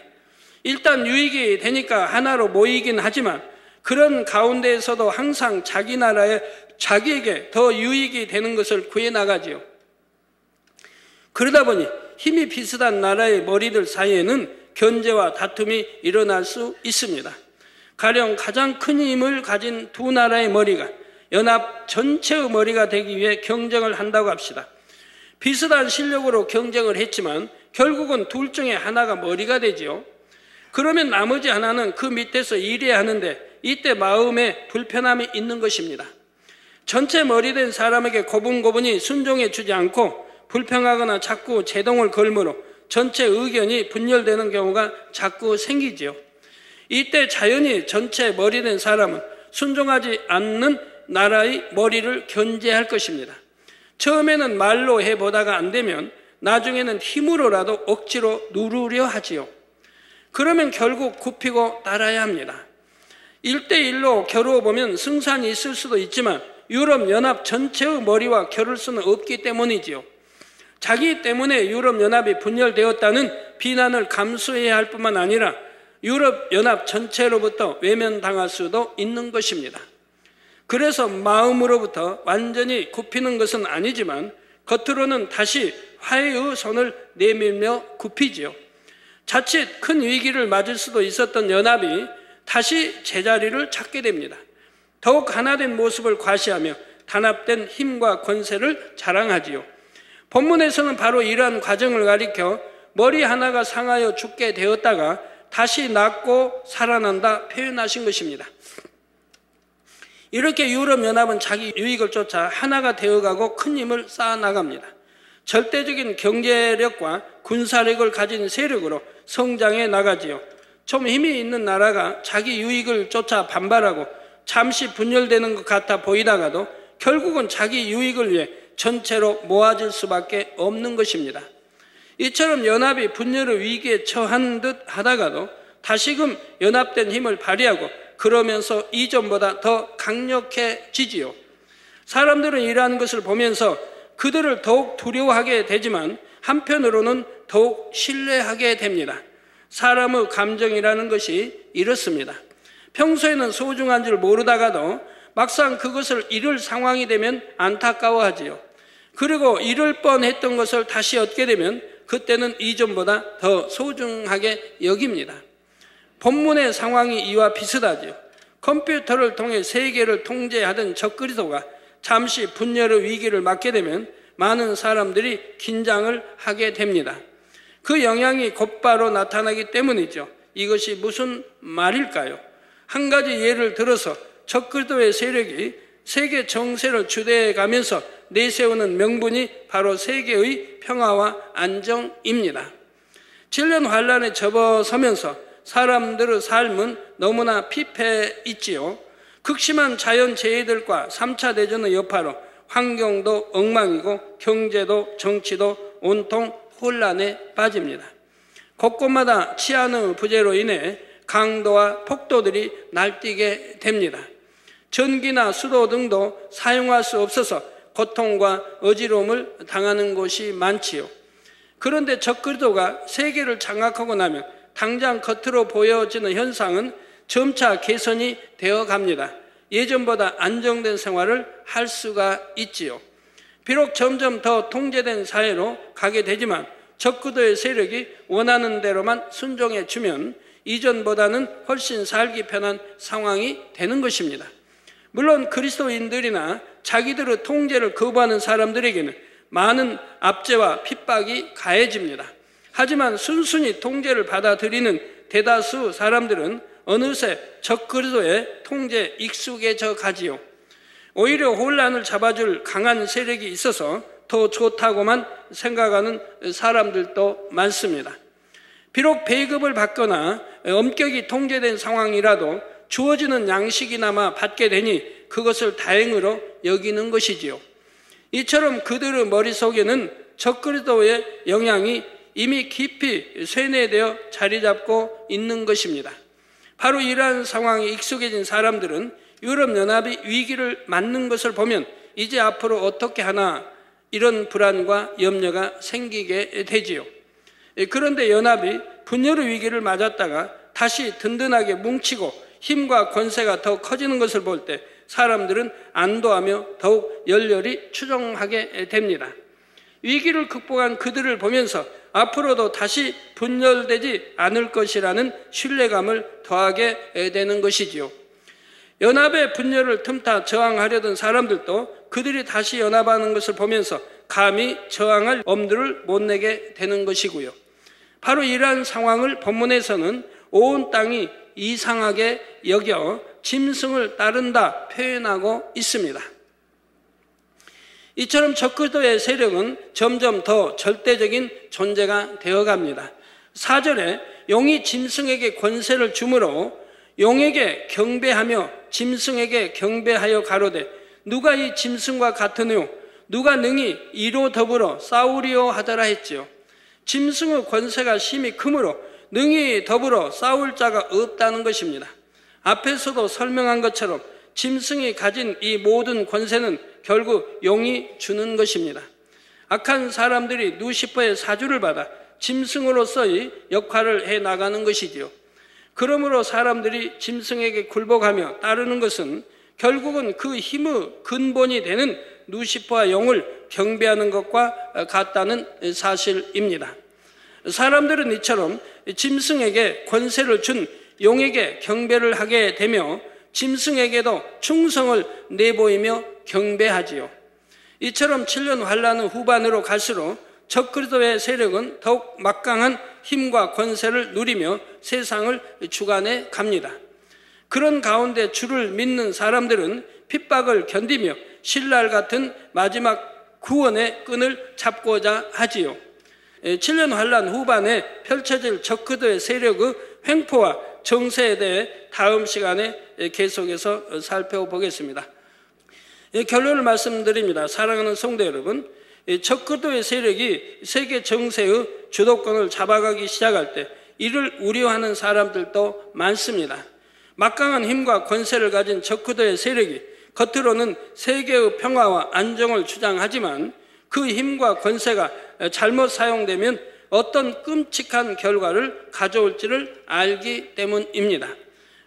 일단 유익이 되니까 하나로 모이긴 하지만 그런 가운데에서도 항상 자기 나라에 자기에게 더 유익이 되는 것을 구해나가지요. 그러다 보니 힘이 비슷한 나라의 머리들 사이에는 견제와 다툼이 일어날 수 있습니다. 가령 가장 큰 힘을 가진 두 나라의 머리가 연합 전체의 머리가 되기 위해 경쟁을 한다고 합시다. 비슷한 실력으로 경쟁을 했지만 결국은 둘 중에 하나가 머리가 되지요. 그러면 나머지 하나는 그 밑에서 일해야 하는데 이때 마음에 불편함이 있는 것입니다. 전체 머리 된 사람에게 고분고분이 순종해 주지 않고 불평하거나 자꾸 제동을 걸므로 전체 의견이 분열되는 경우가 자꾸 생기지요. 이때 자연히 전체 머리 된 사람은 순종하지 않는 나라의 머리를 견제할 것입니다. 처음에는 말로 해보다가 안 되면 나중에는 힘으로라도 억지로 누르려 하지요. 그러면 결국 굽히고 따라야 합니다. 1대1로 겨루어보면 승산이 있을 수도 있지만 유럽연합 전체의 머리와 겨룰 수는 없기 때문이지요. 자기 때문에 유럽연합이 분열되었다는 비난을 감수해야 할 뿐만 아니라 유럽연합 전체로부터 외면당할 수도 있는 것입니다. 그래서 마음으로부터 완전히 굽히는 것은 아니지만 겉으로는 다시 화해의 손을 내밀며 굽히지요. 자칫 큰 위기를 맞을 수도 있었던 연합이 다시 제자리를 찾게 됩니다. 더욱 하나된 모습을 과시하며 단합된 힘과 권세를 자랑하지요. 본문에서는 바로 이러한 과정을 가리켜 머리 하나가 상하여 죽게 되었다가 다시 낫고 살아난다 표현하신 것입니다. 이렇게 유럽연합은 자기 유익을 쫓아 하나가 되어가고 큰 힘을 쌓아나갑니다. 절대적인 경제력과 군사력을 가진 세력으로 성장해 나가지요. 좀 힘이 있는 나라가 자기 유익을 쫓아 반발하고 잠시 분열되는 것 같아 보이다가도 결국은 자기 유익을 위해 전체로 모아질 수밖에 없는 것입니다. 이처럼 연합이 분열의 위기에 처한 듯 하다가도 다시금 연합된 힘을 발휘하고 그러면서 이전보다 더 강력해지지요. 사람들은 이러한 것을 보면서 그들을 더욱 두려워하게 되지만 한편으로는 더욱 신뢰하게 됩니다. 사람의 감정이라는 것이 이렇습니다. 평소에는 소중한 줄 모르다가도 막상 그것을 잃을 상황이 되면 안타까워하지요. 그리고 잃을 뻔했던 것을 다시 얻게 되면 그때는 이전보다 더 소중하게 여깁니다. 본문의 상황이 이와 비슷하지요. 컴퓨터를 통해 세계를 통제하던 적그리스도가 잠시 분열의 위기를 맞게 되면 많은 사람들이 긴장을 하게 됩니다. 그 영향이 곧바로 나타나기 때문이죠. 이것이 무슨 말일까요? 한 가지 예를 들어서 적그리스도의 세력이 세계 정세를 주도해 가면서 내세우는 명분이 바로 세계의 평화와 안정입니다. 질병 환란에 접어서면서 사람들의 삶은 너무나 피폐했지요. 극심한 자연재해들과 3차 대전의 여파로 환경도 엉망이고 경제도 정치도 온통 혼란에 빠집니다. 곳곳마다 치안의 부재로 인해 강도와 폭도들이 날뛰게 됩니다. 전기나 수도 등도 사용할 수 없어서 고통과 어지러움을 당하는 곳이 많지요. 그런데 적그리스도가 세계를 장악하고 나면 당장 겉으로 보여지는 현상은 점차 개선이 되어 갑니다. 예전보다 안정된 생활을 할 수가 있지요. 비록 점점 더 통제된 사회로 가게 되지만 적그리스도의 세력이 원하는 대로만 순종해 주면 이전보다는 훨씬 살기 편한 상황이 되는 것입니다. 물론 그리스도인들이나 자기들의 통제를 거부하는 사람들에게는 많은 압제와 핍박이 가해집니다. 하지만 순순히 통제를 받아들이는 대다수 사람들은 어느새 적그리스도의 통제에 익숙해져 가지요. 오히려 혼란을 잡아줄 강한 세력이 있어서 더 좋다고만 생각하는 사람들도 많습니다. 비록 배급을 받거나 엄격히 통제된 상황이라도 주어지는 양식이나마 받게 되니 그것을 다행으로 여기는 것이지요. 이처럼 그들의 머릿속에는 적그리스도의 영향이 이미 깊이 쇠뇌되어 자리 잡고 있는 것입니다. 바로 이러한 상황에 익숙해진 사람들은 유럽연합이 위기를 맞는 것을 보면 이제 앞으로 어떻게 하나 이런 불안과 염려가 생기게 되지요. 그런데 연합이 분열의 위기를 맞았다가 다시 든든하게 뭉치고 힘과 권세가 더 커지는 것을 볼 때 사람들은 안도하며 더욱 열렬히 추종하게 됩니다. 위기를 극복한 그들을 보면서 앞으로도 다시 분열되지 않을 것이라는 신뢰감을 더하게 되는 것이지요. 연합의 분열을 틈타 저항하려던 사람들도 그들이 다시 연합하는 것을 보면서 감히 저항할 엄두를 못 내게 되는 것이고요. 바로 이러한 상황을 본문에서는 온 땅이 이상하게 여겨 짐승을 따른다 표현하고 있습니다. 이처럼 적그리스도의 세력은 점점 더 절대적인 존재가 되어갑니다. 4절에 용이 짐승에게 권세를 주므로 용에게 경배하며 짐승에게 경배하여 가로되 누가 이 짐승과 같으뇨 누가 능히 이로 더불어 싸우리요 하더라 했지요. 짐승의 권세가 심히 크므로 능히 더불어 싸울 자가 없다는 것입니다. 앞에서도 설명한 것처럼 짐승이 가진 이 모든 권세는 결국 용이 주는 것입니다. 악한 사람들이 루시퍼의 사주를 받아 짐승으로서의 역할을 해나가는 것이지요. 그러므로 사람들이 짐승에게 굴복하며 따르는 것은 결국은 그 힘의 근본이 되는 루시퍼와 용을 경배하는 것과 같다는 사실입니다. 사람들은 이처럼 짐승에게 권세를 준 용에게 경배를 하게 되며 짐승에게도 충성을 내보이며 경배하지요. 이처럼 7년 환란 후반으로 갈수록 적그리스도의 세력은 더욱 막강한 힘과 권세를 누리며 세상을 주관해 갑니다. 그런 가운데 주를 믿는 사람들은 핍박을 견디며 신랄 같은 마지막 구원의 끈을 잡고자 하지요. 7년 환란 후반에 펼쳐질 적그리스도의 세력의 횡포와 정세에 대해 다음 시간에 계속해서 살펴보겠습니다. 결론을 말씀드립니다. 사랑하는 성도 여러분, 적그리스도의 세력이 세계 정세의 주도권을 잡아가기 시작할 때 이를 우려하는 사람들도 많습니다. 막강한 힘과 권세를 가진 적그리스도의 세력이 겉으로는 세계의 평화와 안정을 주장하지만 그 힘과 권세가 잘못 사용되면 어떤 끔찍한 결과를 가져올지를 알기 때문입니다.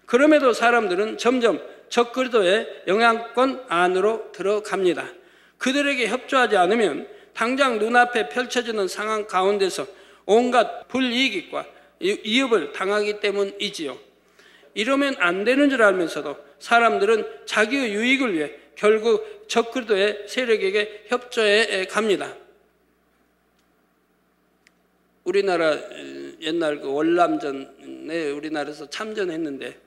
그럼에도 사람들은 점점 적그리스도의 영향권 안으로 들어갑니다. 그들에게 협조하지 않으면 당장 눈앞에 펼쳐지는 상황 가운데서 온갖 불이익과 위협을 당하기 때문이지요. 이러면 안 되는 줄 알면서도 사람들은 자기의 유익을 위해 결국 적그리스도의 세력에게 협조해 갑니다. 우리나라 옛날 그 월남전에 우리나라에서 참전했는데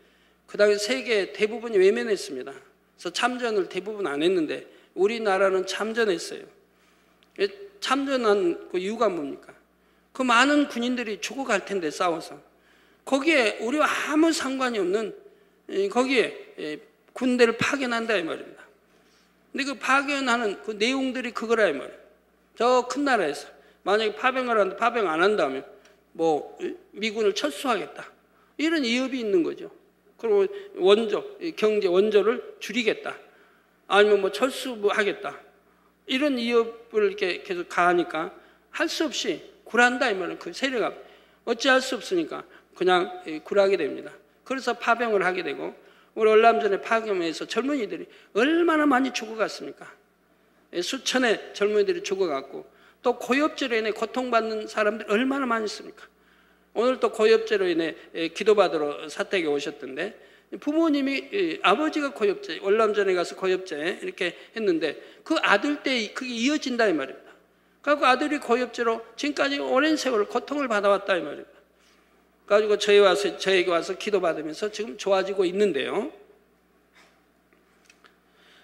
그 당시 세계 대부분이 외면했습니다. 그래서 참전을 대부분 안 했는데 우리나라는 참전했어요. 참전한 그 이유가 뭡니까? 그 많은 군인들이 죽어갈 텐데 싸워서 거기에 우리와 아무 상관이 없는 거기에 군대를 파견한다 이 말입니다. 근데 그 파견하는 그 내용들이 그거라 이 말이에요. 저 큰 나라에서 만약에 파병을 하는데 파병 안 한다면 뭐 미군을 철수하겠다 이런 위협이 있는 거죠. 그리고 경제 원조를 줄이겠다 아니면 뭐 철수하겠다 이런 위협을 이렇게 계속 가하니까 할 수 없이 굴한다 이 말은 그 세력이 어찌할 수 없으니까 그냥 굴하게 됩니다. 그래서 파병을 하게 되고 우리 월남전에 파병해서 젊은이들이 얼마나 많이 죽어갔습니까? 수천의 젊은이들이 죽어갔고 또 고엽제로 인해 고통받는 사람들이 얼마나 많이 있습니까? 오늘 또 고엽제로 인해 기도받으러 사택에 오셨던데 부모님이 아버지가 고엽제 월남전에 가서 고엽제 이렇게 했는데 그 아들 때 그게 이어진다 이 말입니다. 그래서 아들이 고엽제로 지금까지 오랜 세월 고통을 받아왔다 이 말입니다. 가지고 저에게 와서 기도받으면서 지금 좋아지고 있는데요.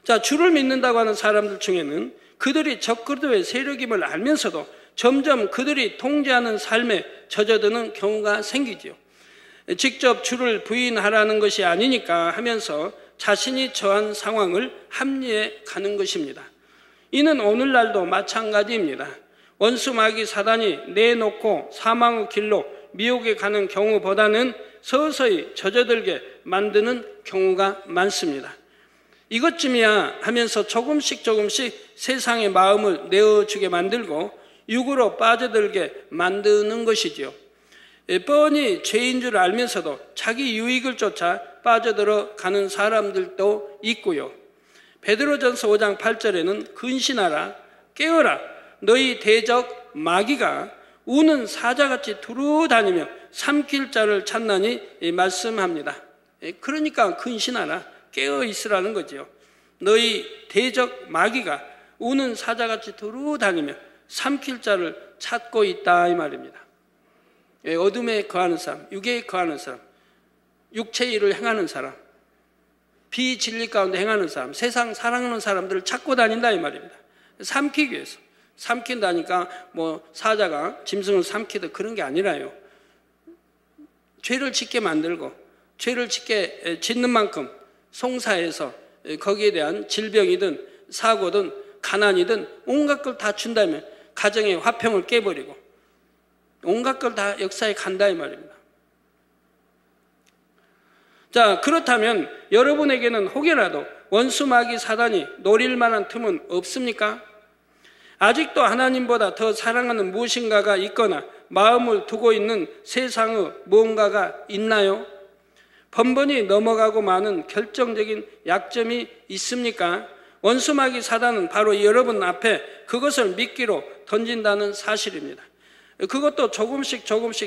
자, 주를 믿는다고 하는 사람들 중에는 그들이 적그리스도의 세력임을 알면서도 점점 그들이 통제하는 삶에 젖어드는 경우가 생기지요. 직접 주를 부인하라는 것이 아니니까 하면서 자신이 처한 상황을 합리해 가는 것입니다. 이는 오늘날도 마찬가지입니다. 원수 마귀 사단이 내놓고 사망의 길로 미혹에 가는 경우보다는 서서히 젖어들게 만드는 경우가 많습니다. 이것쯤이야 하면서 조금씩 세상의 마음을 내어주게 만들고 육으로 빠져들게 만드는 것이지요. 뻔히 죄인 줄 알면서도 자기 유익을 쫓아 빠져들어 가는 사람들도 있고요. 베드로전서 5장 8절에는 근신하라 깨어라 너희 대적 마귀가 우는 사자같이 두루 다니며 삼킬 자를 찾나니 말씀합니다. 그러니까 근신하라 깨어 있으라는 거죠. 너희 대적 마귀가 우는 사자같이 두루 다니며 삼킬 자를 찾고 있다 이 말입니다. 어둠에 거하는 사람, 육에 거하는 사람, 육체의 일을 행하는 사람, 비진리 가운데 행하는 사람, 세상 사랑하는 사람들을 찾고 다닌다 이 말입니다. 삼키기 위해서. 삼킨다니까 뭐 사자가 짐승을 삼키듯 그런 게 아니라요. 죄를 짓게 만들고 죄를 짓는 만큼 송사해서 거기에 대한 질병이든 사고든 가난이든 온갖 걸 다 준다면 가정의 화평을 깨버리고 온갖 걸 다 역사에 간다 이 말입니다. 자, 그렇다면 여러분에게는 혹여라도 원수 마귀 사단이 노릴 만한 틈은 없습니까? 아직도 하나님보다 더 사랑하는 무엇인가가 있거나 마음을 두고 있는 세상의 무언가가 있나요? 번번이 넘어가고 마는 결정적인 약점이 있습니까? 원수 마귀 사단은 바로 여러분 앞에 그것을 미끼로 던진다는 사실입니다. 그것도 조금씩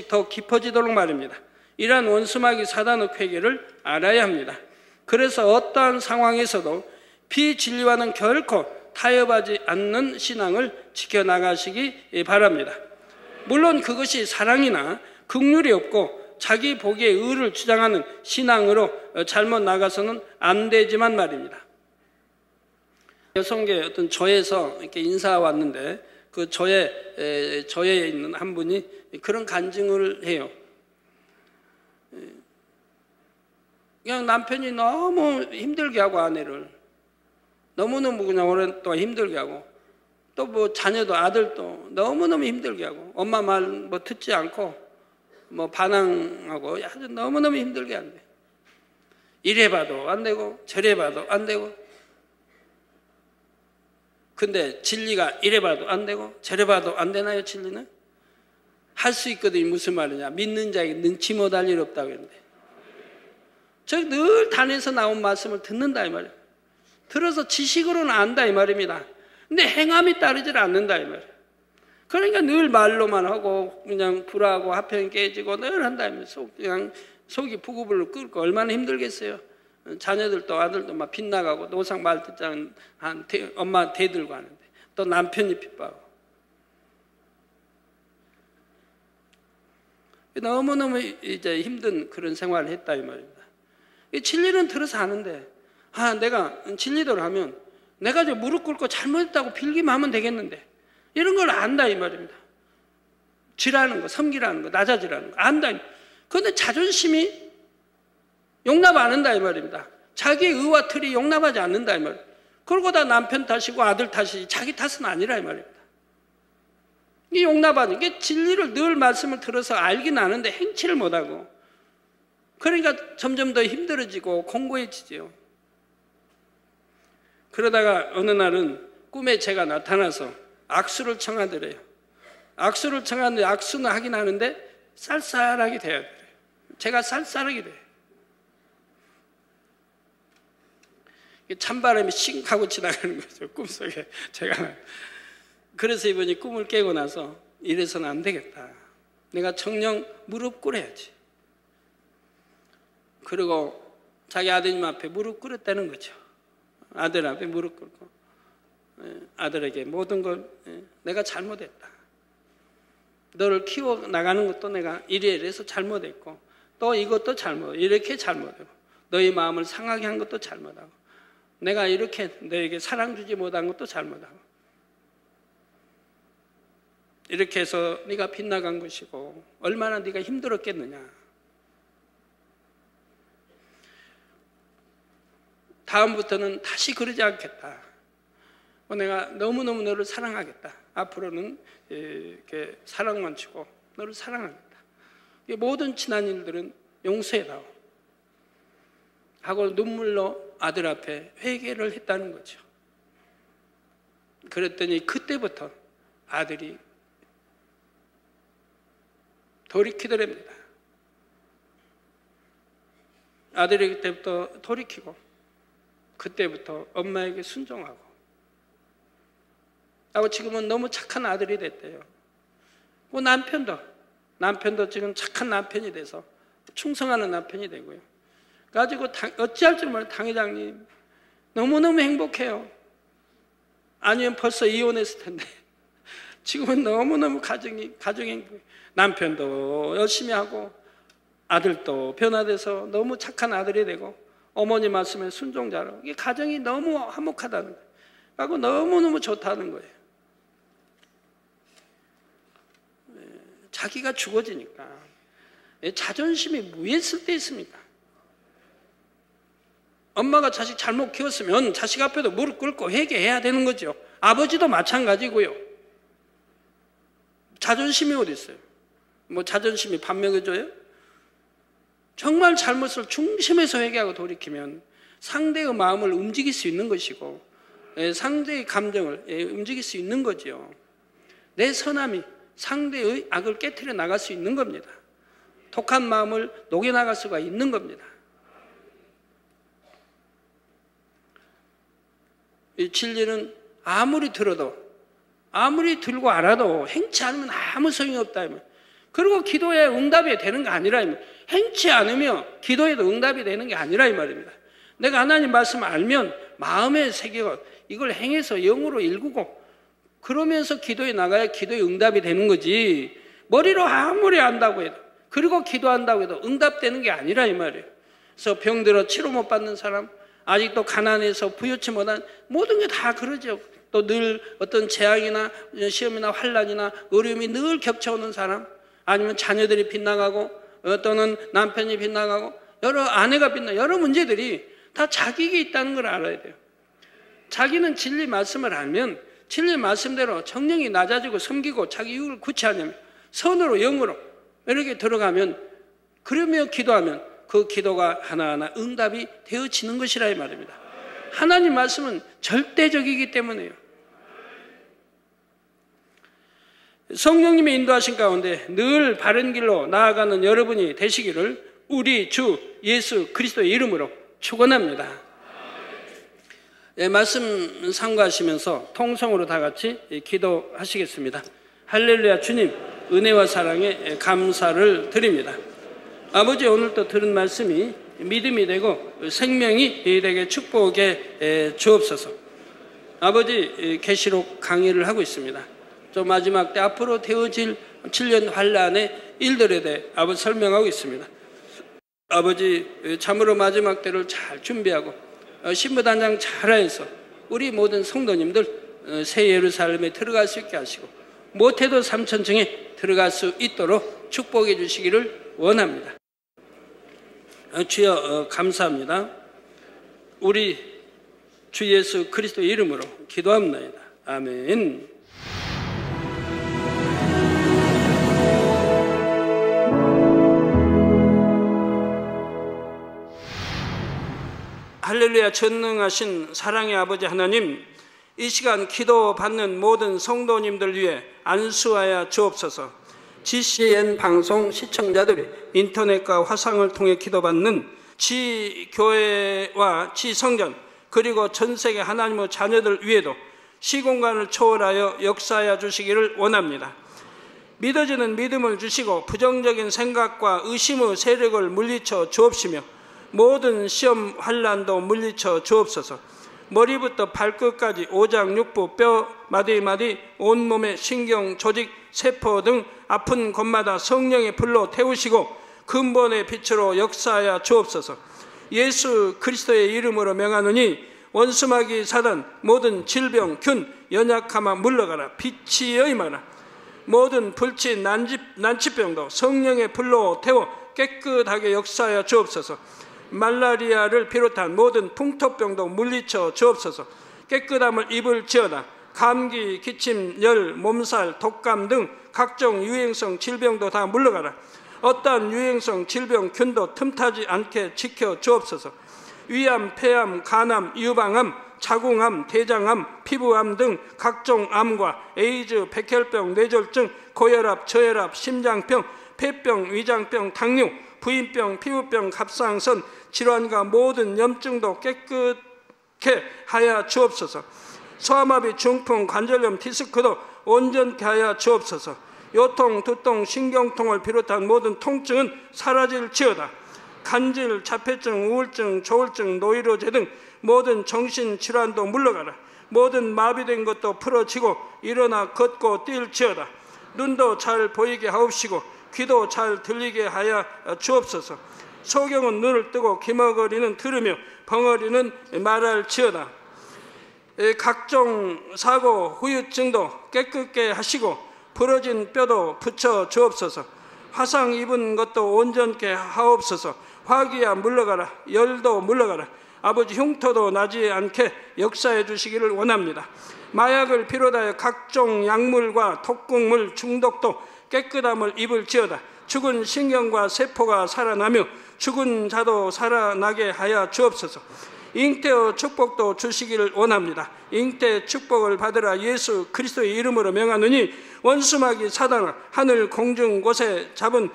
더 깊어지도록 말입니다. 이러한 원수 마귀 사단의 쾌계를 알아야 합니다. 그래서 어떠한 상황에서도 비진리와는 결코 타협하지 않는 신앙을 지켜나가시기 바랍니다. 물론 그것이 사랑이나 긍휼이 없고 자기 보기에 의를 주장하는 신앙으로 잘못 나가서는 안 되지만 말입니다. 여성계 어떤 조에서 이렇게 인사 왔는데 그 조에 있는 한 분이 그런 간증을 해요. 그냥 남편이 너무 힘들게 하고 아내를 너무너무 그냥 오랫동안 힘들게 하고 또 뭐 자녀도 아들도 너무너무 힘들게 하고 엄마 말 뭐 듣지 않고 뭐 반항하고 아주 너무너무 힘들게 한대. 이래 봐도 안 되고 저래 봐도 안 되고 근데 진리가 이래 봐도 안 되고 저래 봐도 안 되나요? 진리는? 할 수 있거든요. 무슨 말이냐? 믿는 자에게 능치 못할 일 없다고 했는데 저 늘 단에서 나온 말씀을 듣는다 이 말이에요. 들어서 지식으로는 안다 이 말입니다. 근데 행함이 따르질 않는다 이 말이에요. 그러니까 늘 말로만 하고 그냥 불하고 화평이 깨지고 늘 한다. 그냥 속이 부글부글 끓고 얼마나 힘들겠어요. 자녀들도 아들도 막 빗나가고 노상 말 듣지 않은 엄마 대들고 하는데 또 남편이 핍박하고 너무너무 이제 힘든 그런 생활을 했다 이 말입니다. 진리는 들어서 아는데 내가 진리대로 하면 내가 이제 무릎 꿇고 잘못했다고 빌기만 하면 되겠는데 이런 걸 안다 이 말입니다. 지라는 거, 섬기라는 거, 낮아지라는 거 안다. 그런데 자존심이 용납 안 한다 이 말입니다. 자기의 의와 틀이 용납하지 않는다 이 말입니다. 그러고 다 남편 탓이고 아들 탓이지 자기 탓은 아니라 이 말입니다. 이 용납하는 게 진리를 늘 말씀을 들어서 알긴 아는데 행치를 못하고 그러니까 점점 더 힘들어지고 공고해지죠. 그러다가 어느 날은 꿈에 제가 나타나서 악수를 청하더래요. 악수를 청하는데 악수는 하긴 하는데 쌀쌀하게 돼야 돼요. 제가 쌀쌀하게 돼요. 찬바람이 싱 하고 지나가는 거죠. 꿈속에 제가. 그래서 이번에 꿈을 깨고 나서 이래서는 안 되겠다. 내가 정녕 무릎 꿇어야지. 그리고 자기 아드님 앞에 무릎 꿇었다는 거죠. 아들 앞에 무릎 꿇고 아들에게 모든 걸 내가 잘못했다. 너를 키워나가는 것도 내가 이래서 잘못했고 또 이것도 잘못, 이렇게 잘못하고 너의 마음을 상하게 한 것도 잘못하고 내가 이렇게 너에게 사랑 주지 못한 것도 잘못하고 이렇게 해서 네가 빗나간 것이고 얼마나 네가 힘들었겠느냐. 다음부터는 다시 그러지 않겠다. 내가 너무너무 너를 사랑하겠다. 앞으로는 이렇게 사랑만 주고 너를 사랑하겠다. 모든 지난 일들은 용서해다오 하고 눈물로 아들 앞에 회개를 했다는 거죠. 그랬더니 그때부터 아들이 돌이키더랍니다. 아들이 그때부터 돌이키고 그때부터 엄마에게 순종하고 지금은 너무 착한 아들이 됐대요. 남편도 지금 착한 남편이 돼서 충성하는 남편이 되고요. 가지고 어찌할 줄 몰라요. 당회장님 너무너무 행복해요. 아니면 벌써 이혼했을 텐데 지금은 너무너무 가정이 행복해요. 남편도 열심히 하고 아들도 변화돼서 너무 착한 아들이 되고 어머니 말씀에 순종자로, 이게 가정이 너무 화목하다는 거예요. 하고 너무너무 좋다는 거예요. 자기가 죽어지니까 자존심이 무했을 때 있습니까? 엄마가 자식 잘못 키웠으면 자식 앞에도 무릎 꿇고 회개해야 되는 거죠. 아버지도 마찬가지고요. 자존심이 어디 있어요? 뭐 자존심이 밥 먹여줘요? 정말 잘못을 중심에서 회개하고 돌이키면 상대의 마음을 움직일 수 있는 것이고 상대의 감정을 움직일 수 있는 거죠. 내 선함이 상대의 악을 깨트려 나갈 수 있는 겁니다. 독한 마음을 녹여나갈 수가 있는 겁니다. 이 진리는 아무리 들어도, 아무리 들고 알아도 행치 않으면 아무 소용이 없다. 그리고 기도에 응답이 되는 게 아니라, 행치 않으며 기도에도 응답이 되는 게 아니라 이 말입니다. 내가 하나님 말씀을 알면 마음의 세계가 이걸 행해서 영으로 일구고 그러면서 기도에 나가야 기도에 응답이 되는 거지, 머리로 아무리 안다고 해도 그리고 기도한다고 해도 응답되는 게 아니라 이 말이에요. 그래서 병들어 치료 못 받는 사람, 아직도 가난해서 부유치 못한, 모든 게 다 그러죠. 또 늘 어떤 재앙이나 시험이나 환난이나 어려움이 늘 겹쳐오는 사람, 아니면 자녀들이 빗나가고 또는 남편이 빗나가고 여러 아내가 빗나가고 여러 문제들이 다 자기에게 있다는 걸 알아야 돼요. 자기는 진리 말씀을 알면 진리 말씀대로 정령이 낮아지고 섬기고 자기 유익을 구체하냐면 선으로 영으로 이렇게 들어가면, 그러며 기도하면 그 기도가 하나하나 응답이 되어지는 것이라 이 말입니다. 하나님 말씀은 절대적이기 때문에요. 성령님의 인도하신 가운데 늘 바른 길로 나아가는 여러분이 되시기를 우리 주 예수 그리스도의 이름으로 축원합니다. 말씀 상고하시면서 통성으로 다 같이 기도하시겠습니다. 할렐루야. 주님, 은혜와 사랑에 감사를 드립니다. 아버지, 오늘도 들은 말씀이 믿음이 되고 생명이 되게 축복에 주옵소서. 아버지, 계시록 강의를 하고 있습니다. 또 마지막 때 앞으로 되어질 7년 환란의 일들에 대해 아버지 설명하고 있습니다. 아버지, 참으로 마지막 때를 잘 준비하고 신부단장 잘해서 우리 모든 성도님들 새 예루살렘에 들어갈 수 있게 하시고 못해도 3천층에 들어갈 수 있도록 축복해 주시기를 원합니다. 주여, 감사합니다. 우리 주 예수 그리스도 이름으로 기도합니다. 아멘. 할렐루야. 전능하신 사랑의 아버지 하나님, 이 시간 기도받는 모든 성도님들 위해 안수하여 주옵소서. GCN 방송 시청자들이 인터넷과 화상을 통해 기도받는 지교회와 지성전 그리고 전세계 하나님의 자녀들 위에도 시공간을 초월하여 역사하여 주시기를 원합니다. 믿어지는 믿음을 주시고 부정적인 생각과 의심의 세력을 물리쳐 주옵시며 모든 시험 환난도 물리쳐 주옵소서. 머리부터 발끝까지 오장육부 뼈 마디마디 온몸의 신경 조직 세포 등 아픈 곳마다 성령의 불로 태우시고 근본의 빛으로 역사하여 주옵소서. 예수 그리스도의 이름으로 명하노니 원수마귀 사단 모든 질병 균 연약함아 물러가라. 빛이 임하라. 모든 불치 난치병도 성령의 불로 태워 깨끗하게 역사하여 주옵소서. 말라리아를 비롯한 모든 풍토병도 물리쳐 주옵소서. 깨끗함을 입을지어다. 감기, 기침, 열, 몸살, 독감 등 각종 유행성 질병도 다 물러가라. 어떠한 유행성 질병 균도 틈타지 않게 지켜 주옵소서. 위암, 폐암, 간암, 유방암, 자궁암, 대장암, 피부암 등 각종 암과 에이즈, 백혈병, 뇌졸중, 고혈압, 저혈압, 심장병, 폐병, 위장병, 당뇨, 부인병, 피부병, 갑상선 질환과 모든 염증도 깨끗게 하여 주옵소서. 소아마비, 중풍, 관절염, 디스크도 온전케 하여 주옵소서. 요통, 두통, 신경통을 비롯한 모든 통증은 사라질지어다. 간질, 자폐증, 우울증, 조울증, 노이로제 등 모든 정신질환도 물러가라. 모든 마비된 것도 풀어지고 일어나 걷고 뛸지어다. 눈도 잘 보이게 하옵시고 귀도 잘 들리게 하여 주옵소서. 소경은 눈을 뜨고 기머거리는 들으며 벙어리는 말할지어다. 각종 사고 후유증도 깨끗게 하시고 부러진 뼈도 붙여 주옵소서. 화상 입은 것도 온전케 하옵소서. 화기야 물러가라. 열도 물러가라. 아버지 흉터도 나지 않게 역사해 주시기를 원합니다. 마약을 비롯하여 각종 약물과 독극물 중독도 깨끗함을 입을지어다. 죽은 신경과 세포가 살아나며 죽은 자도 살아나게 하여 주옵소서. 잉태의 축복도 주시기를 원합니다. 잉태 축복을 받으라. 예수 그리스도의 이름으로 명하느니 원수마귀 사단아, 하늘 공중 곳에 잡은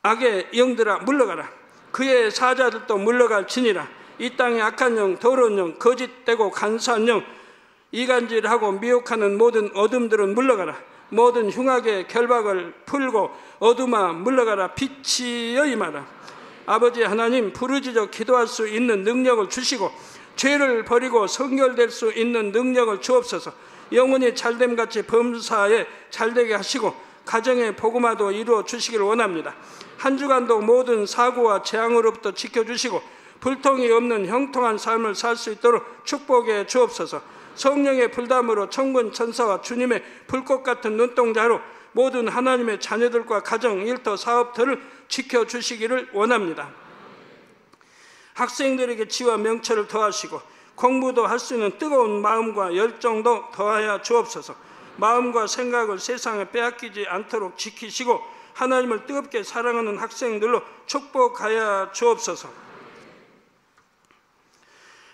악의 영들아 물러가라. 그의 사자들도 물러갈지니라. 이 땅의 악한 영, 더러운 영, 거짓되고 간사한 영, 이간질하고 미혹하는 모든 어둠들은 물러가라. 모든 흉악의 결박을 풀고 어둠아 물러가라. 빛이여 임하라. 아버지 하나님, 부르짖어 기도할 수 있는 능력을 주시고 죄를 버리고 성결될 수 있는 능력을 주옵소서. 영혼이 잘됨같이 범사에 잘되게 하시고 가정의 복음화도 이루어 주시기를 원합니다. 한 주간도 모든 사고와 재앙으로부터 지켜주시고 불통이 없는 형통한 삶을 살 수 있도록 축복해 주옵소서. 성령의 불담으로 천군 천사와 주님의 불꽃 같은 눈동자로 모든 하나님의 자녀들과 가정, 일터, 사업들을 지켜주시기를 원합니다. 학생들에게 지와 명철을 더하시고 공부도 할 수 있는 뜨거운 마음과 열정도 더하여 주옵소서. 마음과 생각을 세상에 빼앗기지 않도록 지키시고 하나님을 뜨겁게 사랑하는 학생들로 축복하여 주옵소서.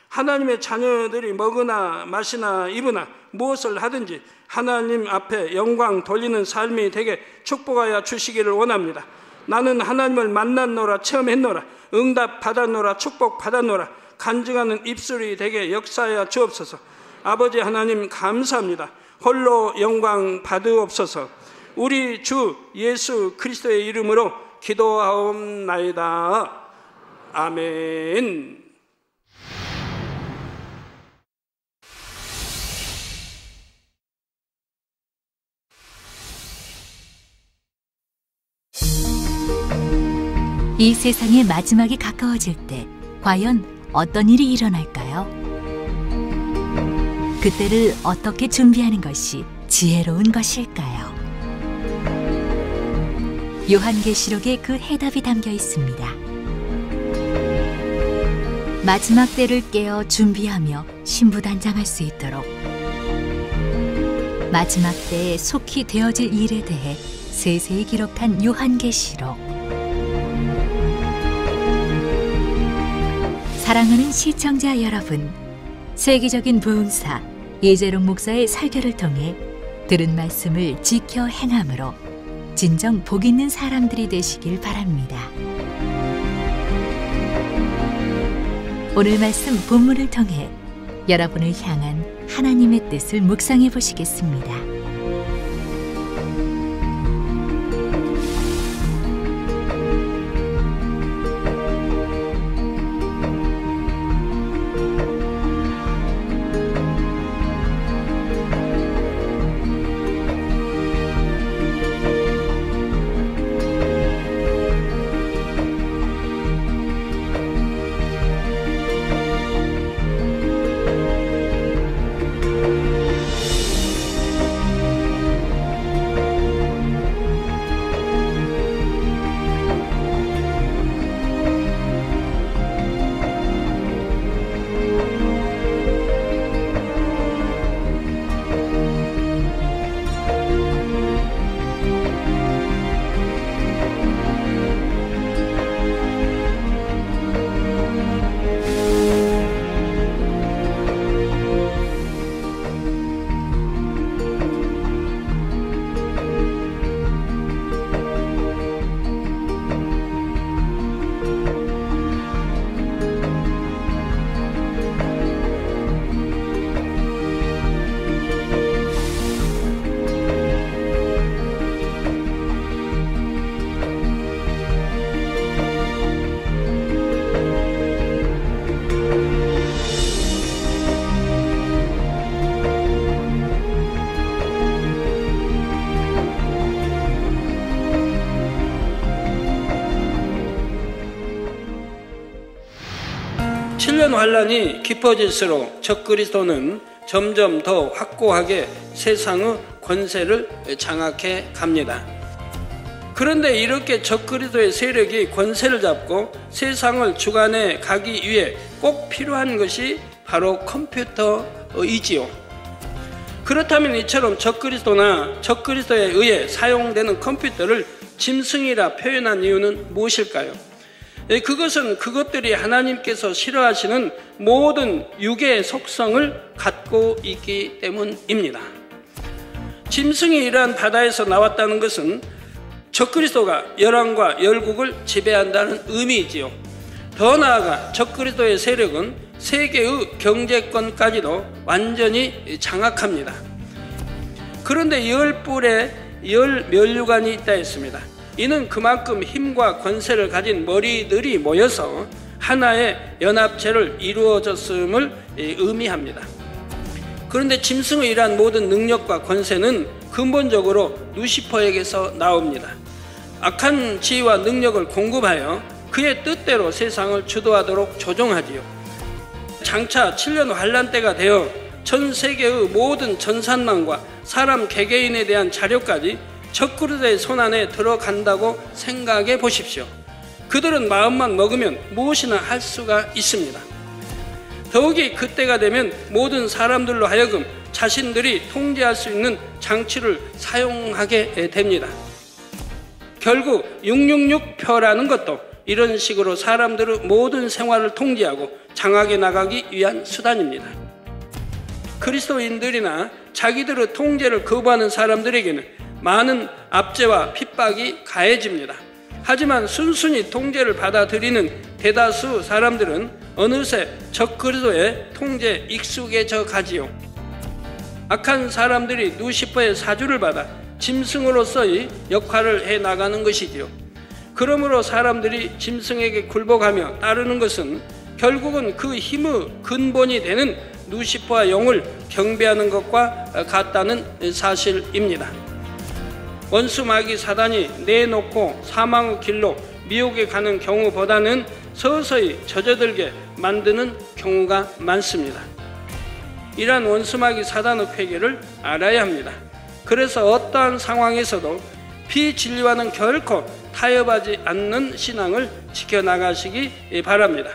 하나님의 자녀들이 먹으나 마시나 입으나 무엇을 하든지 하나님 앞에 영광 돌리는 삶이 되게 축복하여 주시기를 원합니다. 나는 하나님을 만났노라, 체험했노라, 응답 받았노라, 축복 받았노라, 간증하는 입술이 되게 역사하여 주옵소서. 아버지 하나님 감사합니다. 홀로 영광 받으옵소서. 우리 주 예수 그리스도의 이름으로 기도하옵나이다. 아멘. 이 세상의 마지막이 가까워질 때 과연 어떤 일이 일어날까요? 그때를 어떻게 준비하는 것이 지혜로운 것일까요? 요한계시록에 그 해답이 담겨 있습니다. 마지막 때를 깨어 준비하며 신부단장할 수 있도록 마지막 때에 속히 되어질 일에 대해 세세히 기록한 요한계시록. 사랑하는 시청자 여러분, 세계적인 부흥사 이재롱 목사의 설교를 통해 들은 말씀을 지켜 행함으로 진정 복 있는 사람들이 되시길 바랍니다. 오늘 말씀 본문을 통해 여러분을 향한 하나님의 뜻을 묵상해 보시겠습니다. 7년 환란이 깊어질수록 적그리스도는 점점 더 확고하게 세상의 권세를 장악해 갑니다. 그런데 이렇게 적그리스도의 세력이 권세를 잡고 세상을 주관해 가기 위해 꼭 필요한 것이 바로 컴퓨터이지요. 그렇다면 이처럼 적그리스도나 적그리스도에 의해 사용되는 컴퓨터를 짐승이라 표현한 이유는 무엇일까요? 그것은 그것들이 하나님께서 싫어하시는 모든 육의 속성을 갖고 있기 때문입니다. 짐승이 이러한 바다에서 나왔다는 것은 적그리스도가 열왕과 열국을 지배한다는 의미이지요. 더 나아가 적그리스도의 세력은 세계의 경제권까지도 완전히 장악합니다. 그런데 열 뿔에 열 면류관이 있다 했습니다. 이는 그만큼 힘과 권세를 가진 머리들이 모여서 하나의 연합체를 이루어졌음을 의미합니다. 그런데 짐승의 이러한 모든 능력과 권세는 근본적으로 루시퍼에게서 나옵니다. 악한 지혜와 능력을 공급하여 그의 뜻대로 세상을 주도하도록 조종하지요. 장차 7년 환란 때가 되어 전 세계의 모든 전산망과 사람 개개인에 대한 자료까지 적그리스도의 손안에 들어간다고 생각해 보십시오. 그들은 마음만 먹으면 무엇이나 할 수가 있습니다. 더욱이 그때가 되면 모든 사람들로 하여금 자신들이 통제할 수 있는 장치를 사용하게 됩니다. 결국 666표라는 것도 이런 식으로 사람들의 모든 생활을 통제하고 장악해 나가기 위한 수단입니다. 그리스도인들이나 자기들의 통제를 거부하는 사람들에게는 많은 압제와 핍박이 가해집니다. 하지만 순순히 통제를 받아들이는 대다수 사람들은 어느새 적그리스도의 통제에 익숙해져 가지요. 악한 사람들이 루시퍼의 사주를 받아 짐승으로서의 역할을 해나가는 것이지요. 그러므로 사람들이 짐승에게 굴복하며 따르는 것은 결국은 그 힘의 근본이 되는 루시퍼와 영을 경배하는 것과 같다는 사실입니다. 원수 마귀 사단이 내놓고 사망의 길로 미혹에 가는 경우보다는 서서히 젖어들게 만드는 경우가 많습니다. 이러한 원수 마귀 사단의 쾌계를 알아야 합니다. 그래서 어떠한 상황에서도 비진리와는 결코 타협하지 않는 신앙을 지켜나가시기 바랍니다.